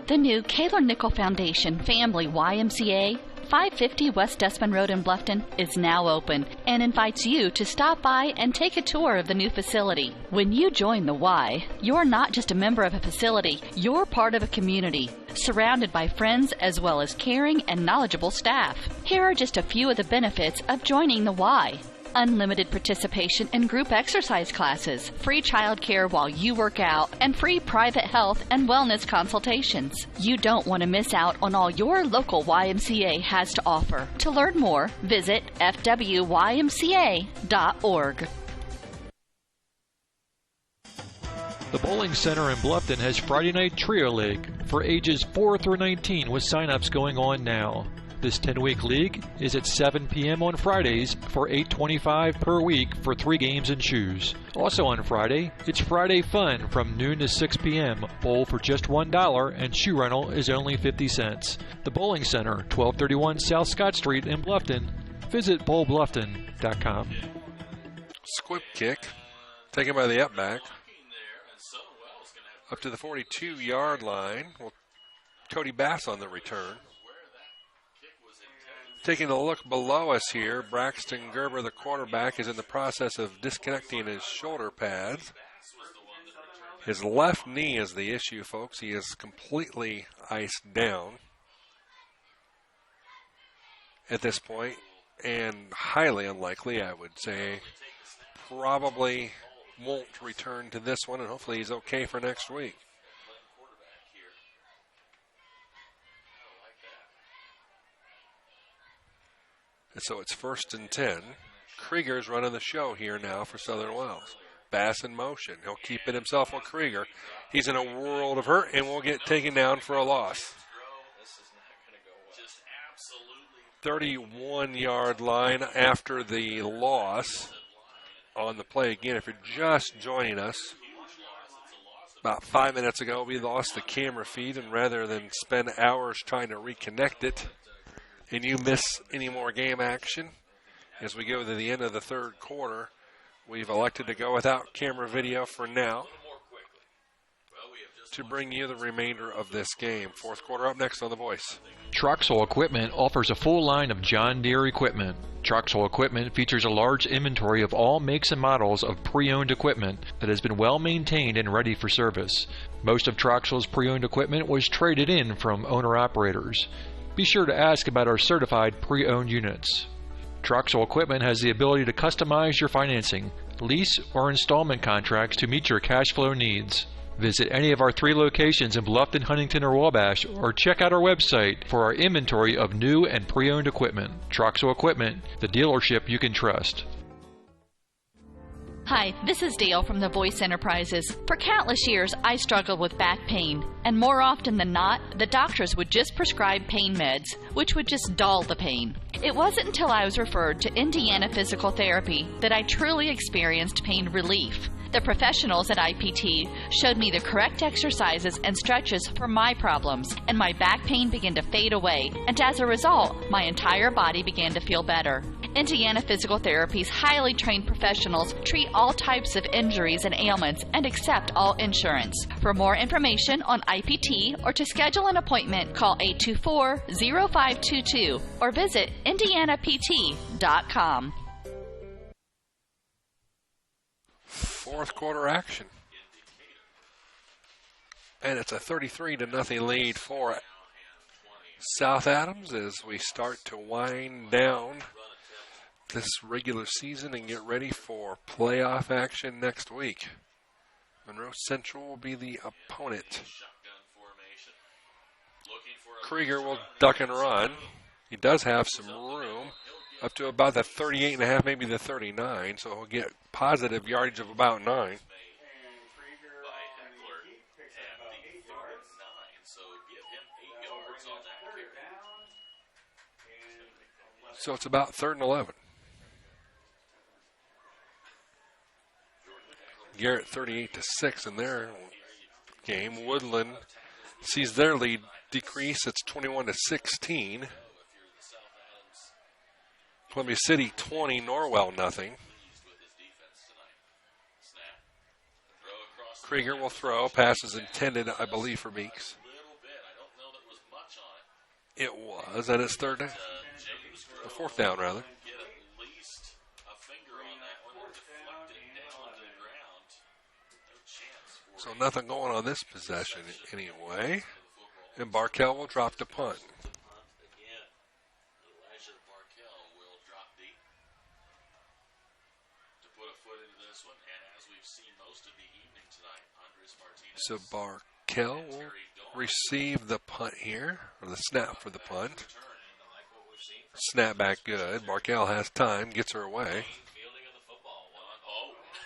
The new Kaler Nickel Foundation Family YMCA, 550 West Dustman Road in Bluffton, is now open and invites you to stop by and take a tour of the new facility. When you join the Y, you're not just a member of a facility, you're part of a community, surrounded by friends as well as caring and knowledgeable staff. Here are just a few of the benefits of joining the Y. Unlimited participation in group exercise classes, free child care while you work out, and free private health and wellness consultations. You don't want to miss out on all your local YMCA has to offer. To learn more, visit fwymca.org. The Bowling Center in Bluffton has Friday Night Trio League for ages 4 through 19 with sign-ups going on now. This 10-week league is at 7 p.m. on Fridays for $8.25 per week for 3 games and shoes. Also on Friday, it's Friday Fun from noon to 6 p.m. Bowl for just $1 and shoe rental is only 50 cents. The Bowling Center, 1231 South Scott Street in Bluffton. Visit bowlbluffton.com. Squib kick, taken by the up back. Up to the 42-yard line. Well, Cody Bass on the return. Taking a look below us here, Braxton Gerber, the quarterback, is in the process of disconnecting his shoulder pads. His left knee is the issue, folks. He is completely iced down at this point, and highly unlikely, I would say, probably won't return to this one, and hopefully he's okay for next week. And so it's 1st and 10. Krieger's running the show here now for Southern Wells. Bass in motion. He'll keep it himself with Krieger. He's in a world of hurt and will get taken down for a loss. 31-yard line after the loss. On the play again, if you're just joining us, about 5 minutes ago we lost the camera feed, and rather than spend hours trying to reconnect it and you miss any more game action as we go to the end of the third quarter, we've elected to go without camera video for now to bring you the remainder of this game. Fourth quarter up next on The Voice. Troxel Equipment offers a full line of John Deere equipment. Troxel Equipment features a large inventory of all makes and models of pre-owned equipment that has been well maintained and ready for service. Most of Troxel's pre-owned equipment was traded in from owner-operators. Be sure to ask about our certified pre-owned units. Troxel Equipment has the ability to customize your financing, lease, or installment contracts to meet your cash flow needs. Visit any of our 3 locations in Bluffton, Huntington, or Wabash, or check out our website for our inventory of new and pre-owned equipment. Troxel Equipment, the dealership you can trust. Hi, this is Dale from The Voice Enterprises. For countless years, I struggled with back pain, and more often than not, the doctors would just prescribe pain meds, which would just dull the pain. It wasn't until I was referred to Indiana Physical Therapy that I truly experienced pain relief. The professionals at IPT showed me the correct exercises and stretches for my problems, and my back pain began to fade away, and as a result, my entire body began to feel better. Indiana Physical Therapy's highly trained professionals treat all types of injuries and ailments and accept all insurance. For more information on IPT or to schedule an appointment, call 824-0522 or visit indianapt.com. Fourth quarter action. And it's a 33-0 lead for South Adams as we start to wind down this regular season and get ready for playoff action next week. Monroe Central will be the opponent. Krieger will duck and run. He does have some room up to about the 38.5, maybe the 39, so he'll get positive yardage of about 9. So it's about 3rd and 11. Garrett 38-6 in their game. Woodland sees their lead decrease. It's 21-16. Columbia City 20, Norwell nothing. Krieger will throw. Pass is intended, I believe, for Meeks. It was, and it's 3rd down. Or 4th down, rather. So nothing going on this possession anyway. And Barkell will drop to punt. So Barkell will receive the punt here, or the snap for the punt. Snap back good. Barkell has time, gets her away.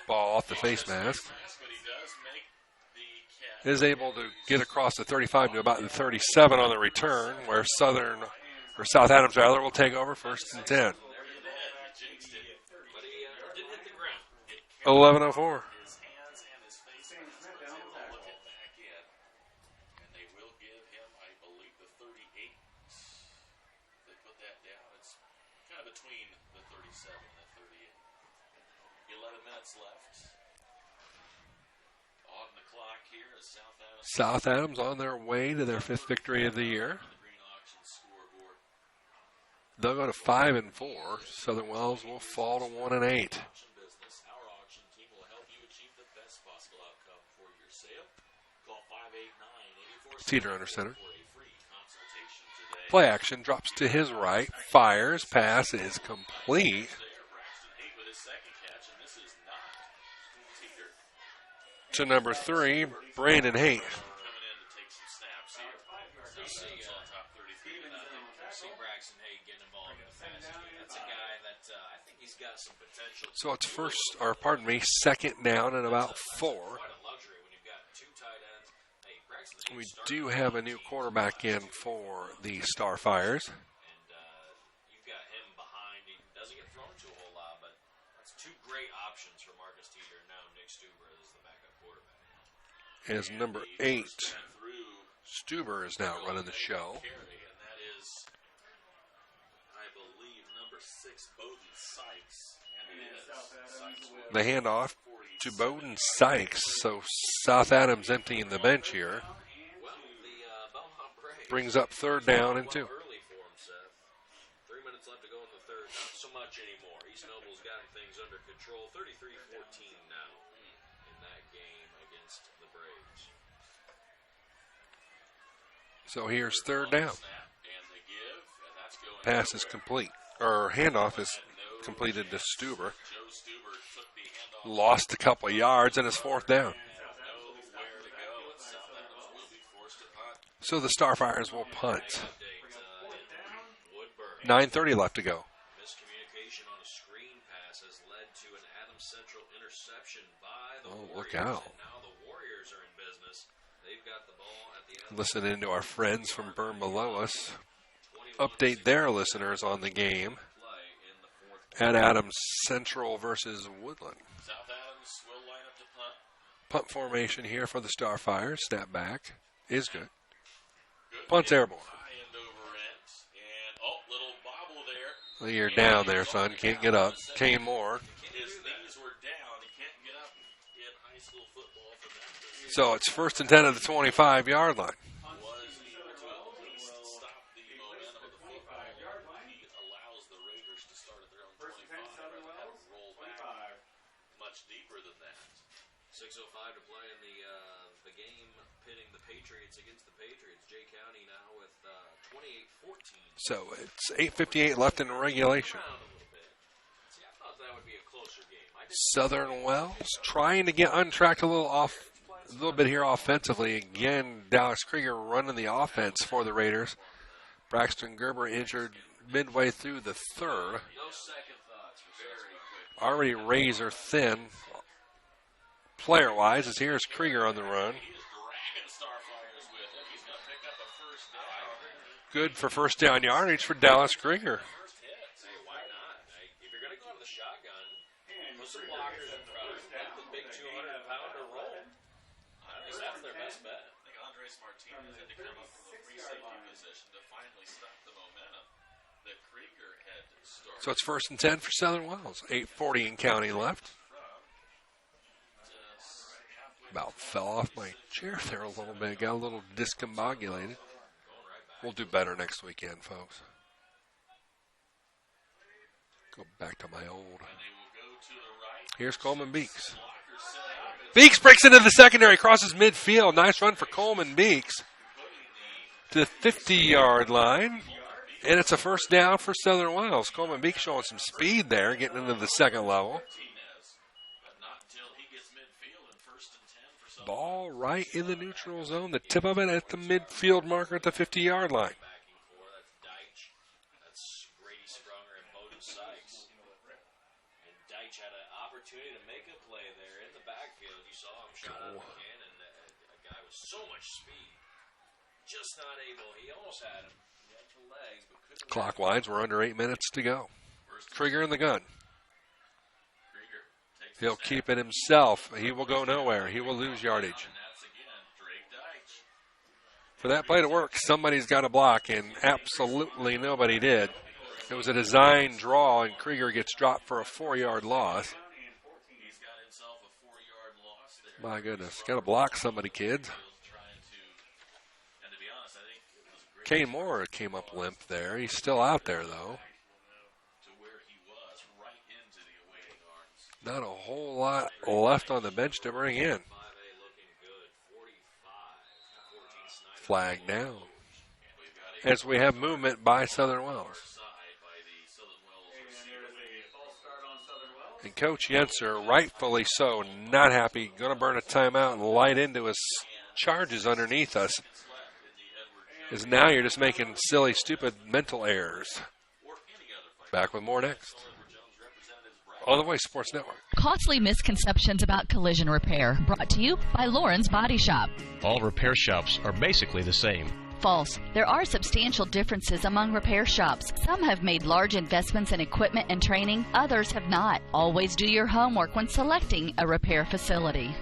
Ball off the face mask. is able to get across the 35 to about the 37 on the return, where South Adams rather will take over 1st and 10. 11:04. South Adams on their way to their 5th victory of the year. They'll go to 5-4. Southern Wells will fall to 1-8. Teeter under center. Play action, drops to his right, fires, pass is complete. To number 3, Brandon Haight. So it's 2nd down and about 4. We do have a new quarterback in for the Starfires. You've got him behind. He doesn't get thrown to a whole lot, but that's 2 great options for Marcus Teeter. Now Nick Stuber is the backup quarterback. As number 8, Stuber is now running the show. And that is, I believe, number 6, Bowden Sykes. And it is. The handoff to Bowden Sykes. So South Adams emptying the bench here. Brings up 3rd down and 2. 3 minutes left to go in the 3rd. Not so much anymore. East Noble's gotten things under control. 33-14 now in that game against the Braves. So here's 3rd down. Pass is complete. Or handoff is completed to Stuber. Lost a couple of yards and it's 4th down. So the Starfires will punt. 9:30 left to go. Miscommunication on a screen pass has led to an Adams Central interception by the Warriors. Look out. And now the Warriors are in business. They've got the ball at the end. Listening to our friends from Burn Below Us update their listeners on the game at Adams Central versus Woodland. South Adams will line up to punt. Punt formation here for the Starfires. Snap back is good. Punt's airborne. Well, you're down there, son. Can't get up. Kane Moore. So it's 1st and 10 at the 25-yard line. Much deeper than that. 6:05 to play in the game, pitting the Patriots against the Patriots. Jay County now with 28-14. So it's 8:58 left in regulation. See, I thought that would be a closer game. Southern Wells trying to get untracked a little bit here offensively. Again, Dallas Krieger running the offense for the Raiders. Braxton Gerber injured midway through the 3rd. No second thoughts. Very quick. Already razor thin player-wise, as here's Krieger on the run. Good for 1st down yardage for Dallas Krieger. Why not? If you're going to go to the shotgun, put some blockers in front. Let the big 200-pounder roll. That's their best bet. I think Andres Martinez had to come up from a free safety position to finally stop the momentum that Krieger had started. So it's 1st and 10 for Southern Wells. 8:40 in counting left. About fell off my chair there a little bit. Got a little discombobulated. We'll do better next weekend, folks. Go back to my old. Here's Coleman Beeks. Beeks breaks into the secondary, crosses midfield. Nice run for Coleman Beeks to the 50-yard line. And it's a 1st down for Southern Wells. Coleman Beeks showing some speed there, getting into the 2nd level. Ball right in the neutral zone. The tip of it at the midfield marker at the 50-yard line. That's Grady Sprunger and Bowden Sykes. And Deitch had an opportunity to make a play there in the backfield. You saw him shot out of the cannon. so much speed. Just not able. He almost had him. He had the legs, but couldn't. Clockwise, we're under 8 minutes to go. Krieger in the gun. He'll keep it himself. He will go nowhere. He will lose yardage. For that play to work, somebody's got to block, and absolutely nobody did. It was a design draw, and Krieger gets dropped for a 4-yard loss. My goodness, got to block somebody, kids. Kane Moore came up limp there. He's still out there, though. Not a whole lot left on the bench to bring in. Flag down. As we have movement by Southern Wells. And Coach Yenser, rightfully so, not happy. Going to burn a timeout and light into his charges underneath us. Because now you're just making silly, stupid mental errors. Back with more next. On the Voice Sports Network. Costly misconceptions about collision repair. Brought to you by Lauren's Body Shop. All repair shops are basically the same. False. There are substantial differences among repair shops. Some have made large investments in equipment and training. Others have not. Always do your homework when selecting a repair facility.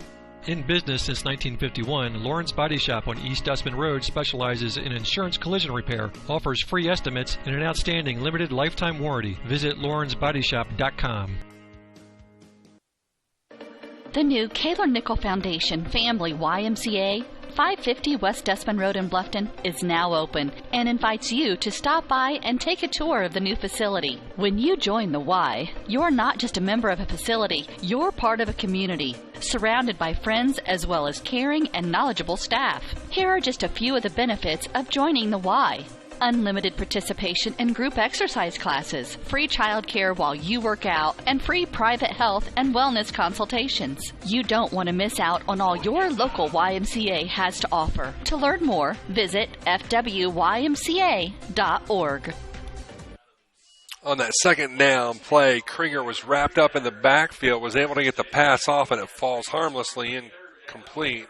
In business since 1951, Lauren's Body Shop on East Dustman Road specializes in insurance collision repair, offers free estimates, and an outstanding limited lifetime warranty. Visit lawrensbodyshop.com. The new Kaler Nickel Foundation Family YMCA, 550 West Dustman Road in Bluffton, is now open and invites you to stop by and take a tour of the new facility. When you join the Y, you're not just a member of a facility, you're part of a community, surrounded by friends as well as caring and knowledgeable staff. Here are just a few of the benefits of joining the Y. Unlimited participation in group exercise classes, free child care while you work out, and free private health and wellness consultations. You don't want to miss out on all your local YMCA has to offer. To learn more, visit fwymca.org. On that second down play, Krieger was wrapped up in the backfield, was able to get the pass off, and it falls harmlessly incomplete.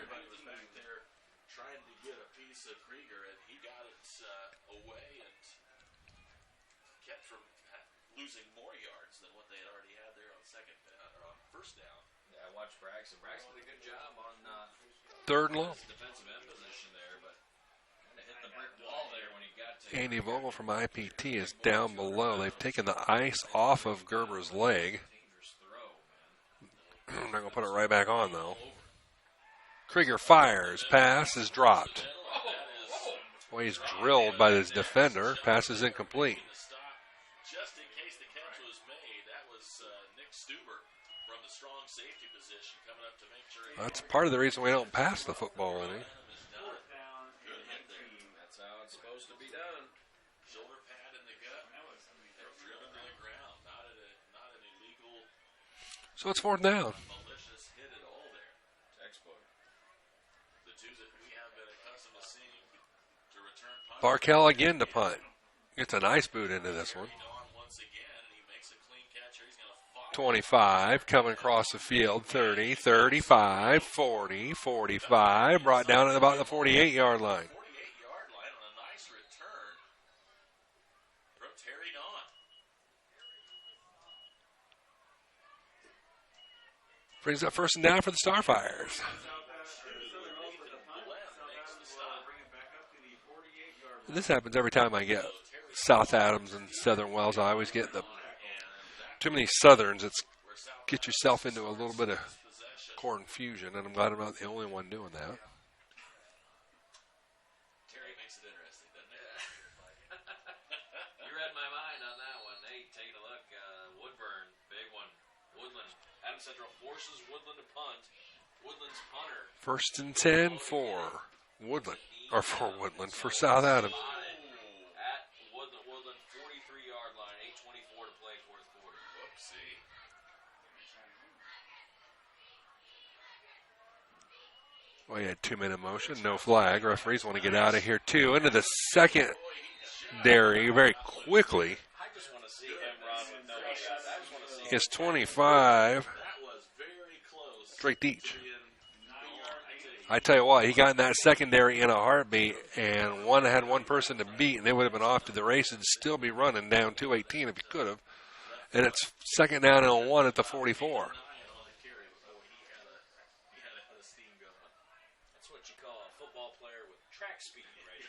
Third and long. Andy Vogel from IPT is down below. They've taken the ice off of Gerber's leg. I'm not going to put it right back on, though. Krieger fires. Pass is dropped. Well, he's drilled by his defender. Pass is incomplete. Just in case the catch was made, that was Nick Stuber from the strong safety position coming up to make sure. That's part of the reason we don't pass the football any. That's how it's supposed to be done. Shoulder pad in the gut. Driven to the ground. Not an illegal. So it's fourth down. Malicious hit at all there. Textbook. The two that we have been accustomed to seeing to return punt. Barkell again to punt. Gets a nice boot into this one. 25, coming across the field, 30, 35, 40, 45, brought down at about the 48-yard line. 48-yard line on a nice return from Terry Don. Brings up first and down for the Starfires. This happens every time I get South Adams and Southern Wells. I always get too many Southerns. It's get yourself into a little bit of confusion, and I'm glad I'm not the only one doing that. Terry makes it interesting, doesn't he? You read my mind on that one. Hey, take a look. Woodburn, big one. Woodland. Adams Central forces Woodland to punt. Woodland's punter. First and 10 for Woodland, or for Woodland, for South Adams. At Woodland 43-yard line, 8:24 to play, fourth quarter. Whoopsie. Well, he had 2-minute motion, no flag. Referees want to get out of here, too. Into the secondary very quickly. I just want to see him run with no shot. I just want to see It's 25. That was very close. Drake Deach. I tell you what, he got in that secondary in a heartbeat, and had one person to beat, and they would have been off to the races and still be running down 218 if he could have. And it's second down and 1 at the 44. That's what you call a football player with track speed right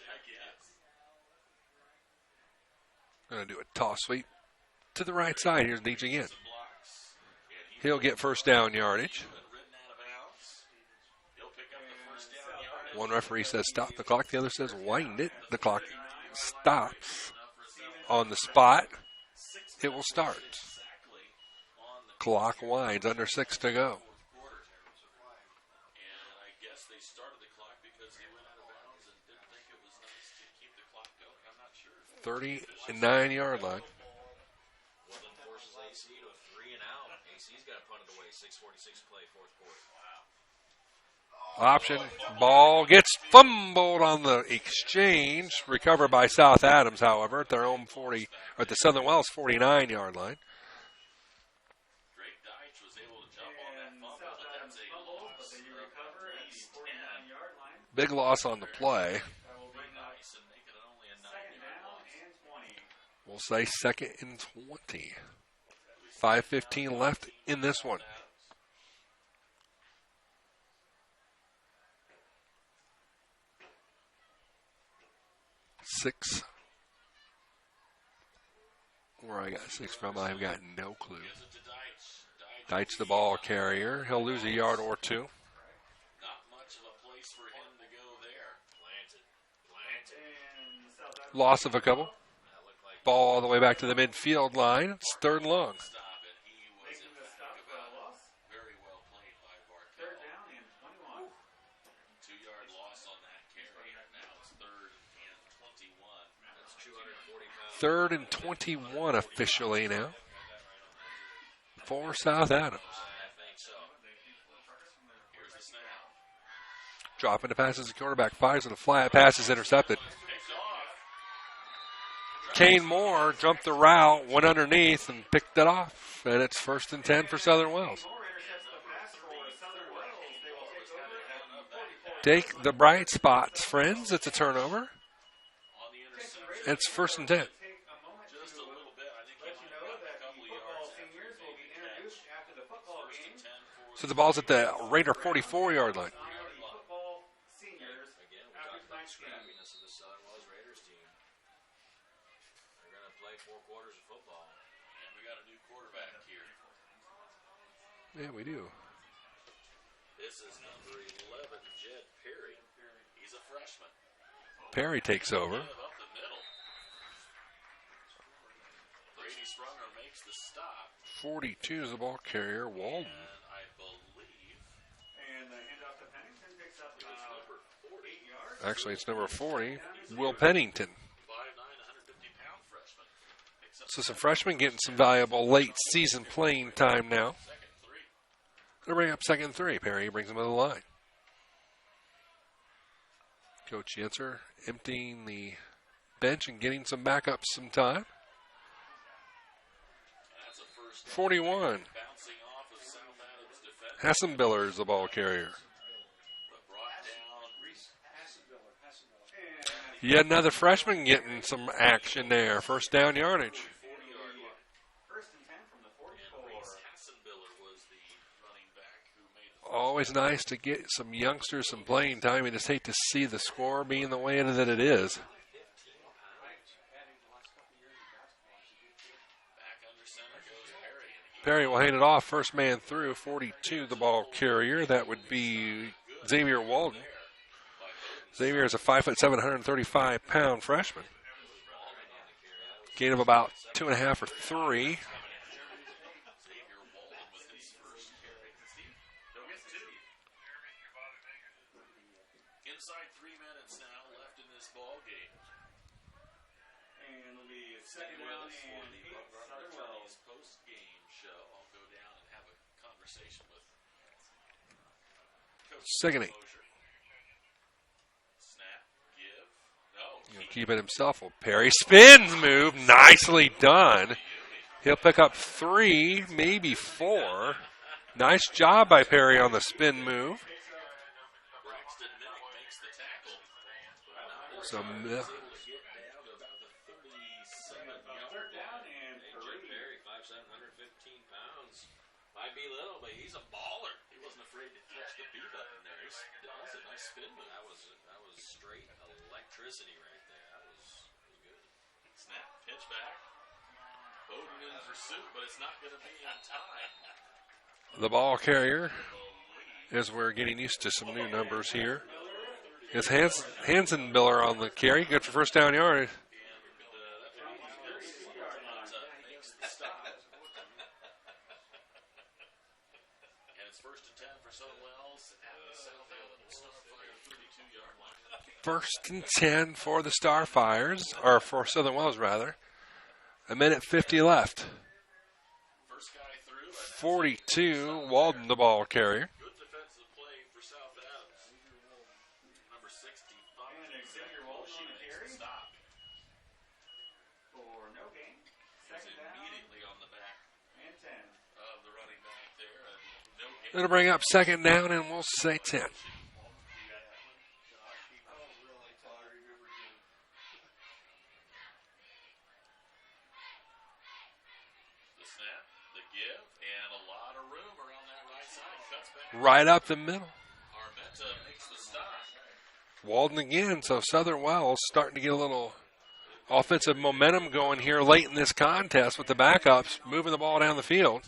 there. Going to do a toss sweep to the right side. Here's Deach again. He'll get first down yardage. One referee says stop the clock. The other says wind it. The clock stops on the spot. It will start. Clock winds. Under 6 to go. 39-yard line. Woodland forces AC to a 3 and out. AC's got to punt it away. 6:46 play, fourth quarter. Option. Ball gets fumbled on the exchange. Recovered by South Adams, however, at their own 40, or at the Southern Wells 49-yard line. Big loss on the play. We'll say 2nd and 20. 5:15 left in this one. Six. Where I got 6 from, I've got no clue. Deitch the ball carrier. He'll lose a yard or 2. Loss of a couple. Ball all the way back to the midfield line. It's 3rd and long. Third and 21 officially now for South Adams. Dropping the passes, the quarterback fires with a flat. Pass is intercepted. Kane Moore jumped the route, went underneath, and picked it off. And it's 1st and 10 for Southern Wells. Take the bright spots, friends. It's a turnover. It's 1st and 10. So the ball's at the Raider 44-yard line. Yeah, we do. This is number 11, Jed Perry. He's a freshman. Perry takes over. Brady Sprunger makes the stop. 42 is the ball carrier, Walden. And I believe. And the handoff to Pennington picks up number 40 yards. Actually, it's number 40, Will Pennington. 5'9", 150-pound freshman. So some freshmen getting some valuable late season playing time now. Going to bring up 2nd and 3. Perry brings them to the line. Coach Yentzer emptying the bench and getting some backups some time. 41. Hassenbiller is the ball carrier. Yet another freshman getting some action there. 1st down yardage. Always nice to get some youngsters some playing time. You just hate to see the score being the way that it is. Perry will hand it off. First man through. 42, the ball carrier. That would be Xavier Walden. Xavier is a 5'7", 135-pound freshman. Gain of about 2.5 or 3. Inside 3 minutes now left in this ball game. And it'll be 2nd down and 8. Southern Wells post-game show. I'll go down and have a conversation with Coach 2nd and 8. Snap, give. No. He'll keep it himself. Well, Perry spins move. Nicely done. He'll pick up 3, maybe 4. Nice job by Perry on the spin move. makes the tackle. So Get down to about the 37-yard line. AJ Perry, 5'7", 115 pounds. Might be little, but he's a baller. He wasn't afraid to catch the B button there. That was a nice spin move. That was straight electricity right there. That was good. Snap, pitch back. Bowden in pursuit, but it's not going to be on time. the ball carrier, as we're getting used to some new numbers here, is Hansenbiller on the carry. Good for first down yard. First and 10 for the Starfires, or for Southern Wells, rather. 1:50 left. 42, Walden, the ball carrier. Good defensive play for South Adams. Number 65. And Xavier Walsh makes the stop. For no gain. Second down. Immediately on the back. And 10. Of the running back there. No gain. It'll bring up second down, and we'll say 10. Right up the middle. Walden again, so Southern Wells starting to get a little offensive momentum going here late in this contest with the backups moving the ball down the field.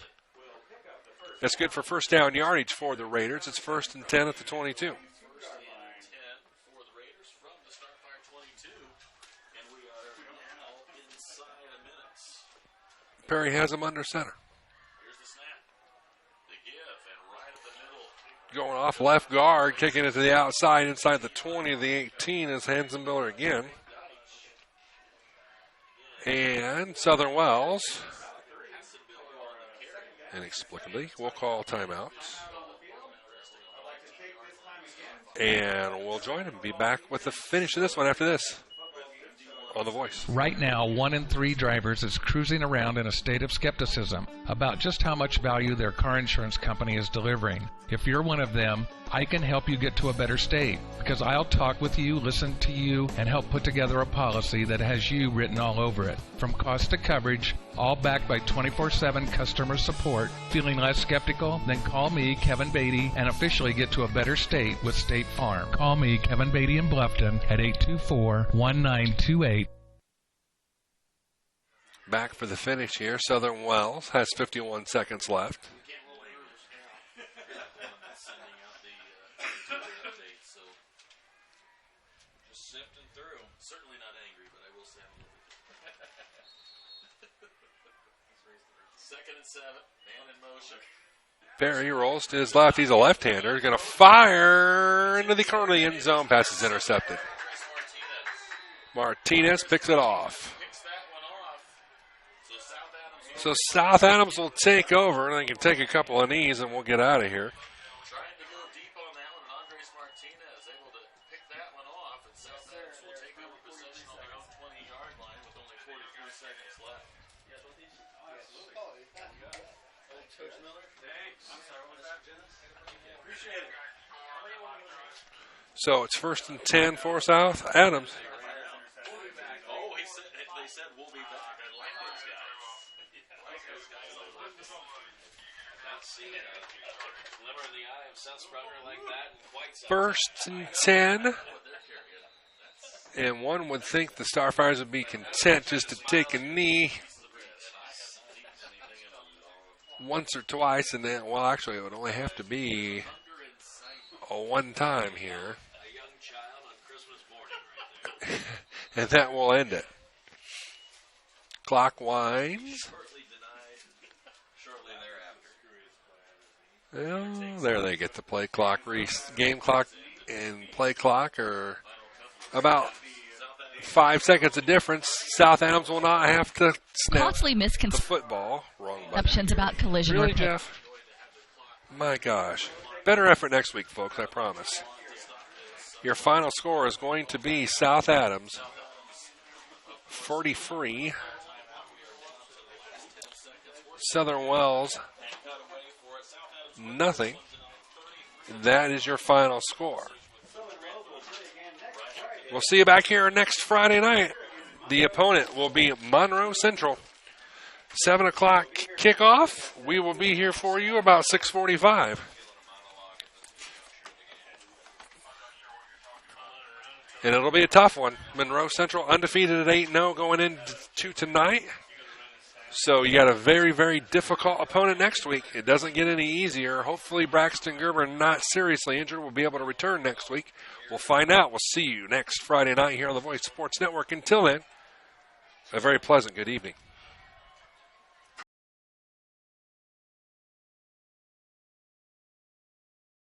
That's good for first down yardage for the Raiders. It's first and 10 at the 22. Perry has him under center. Going off left guard, kicking it to the outside inside the 20 of the 18 is Hansenbiller again. And Southern Wells, inexplicably, will call timeouts. And we'll join him. Be back with the finish of this one after this on The Voice. Right now, 1 in 3 drivers is cruising around in a state of skepticism about just how much value their car insurance company is delivering. If you're one of them, I can help you get to a better state because I'll talk with you, listen to you, and help put together a policy that has you written all over it. From cost to coverage, all backed by 24/7 customer support. Feeling less skeptical? Then call me, Kevin Beatty, and officially get to a better state with State Farm. Call me, Kevin Beatty in Bluffton, at 824-1928. Back for the finish here. Southern Wells has 51 seconds left. Second and 7, man in motion. Perry rolls to his left. He's a left-hander. He's going to fire into the corner of the end zone. Pass is intercepted. Martinez picks it off. So South Adams will take over, and they can take a couple of knees, and we'll get out of here. Trying to go deep on that one, and Andres Martinez able to pick that one off, and South Adams will take over possession on their own 20-yard line with only 43 seconds left. So it's first and 10 for South Adams. Oh, they said we'll be back. I like those guys. Not seeing a glimmer in the eye of Seth Sprunger like that in quite some First and 10. And one would think the Starfires would be content just to take a knee once or twice, and then, well, actually, it would only have to be a one time here. And that will end it. Clock winds. Well, there they get the play clock. Game clock and play clock are about 5 seconds of difference. South Adams will not have to snap Costly the football. Wrong button. Misconceptions about collision Really, repair. Jeff? My gosh. Better effort next week, folks, I promise. Your final score is going to be South Adams 43, Southern Wells nothing. That is your final score. We'll see you back here next Friday night. The opponent will be Monroe Central. 7 o'clock kickoff. We will be here for you about 6:45. And it'll be a tough one. Monroe Central undefeated at 8-0 going into tonight. So you got a very, very difficult opponent next week. It doesn't get any easier. Hopefully Braxton Gerber, not seriously injured, will be able to return next week. We'll find out. We'll see you next Friday night here on the Voice Sports Network. Until then, a very pleasant good evening.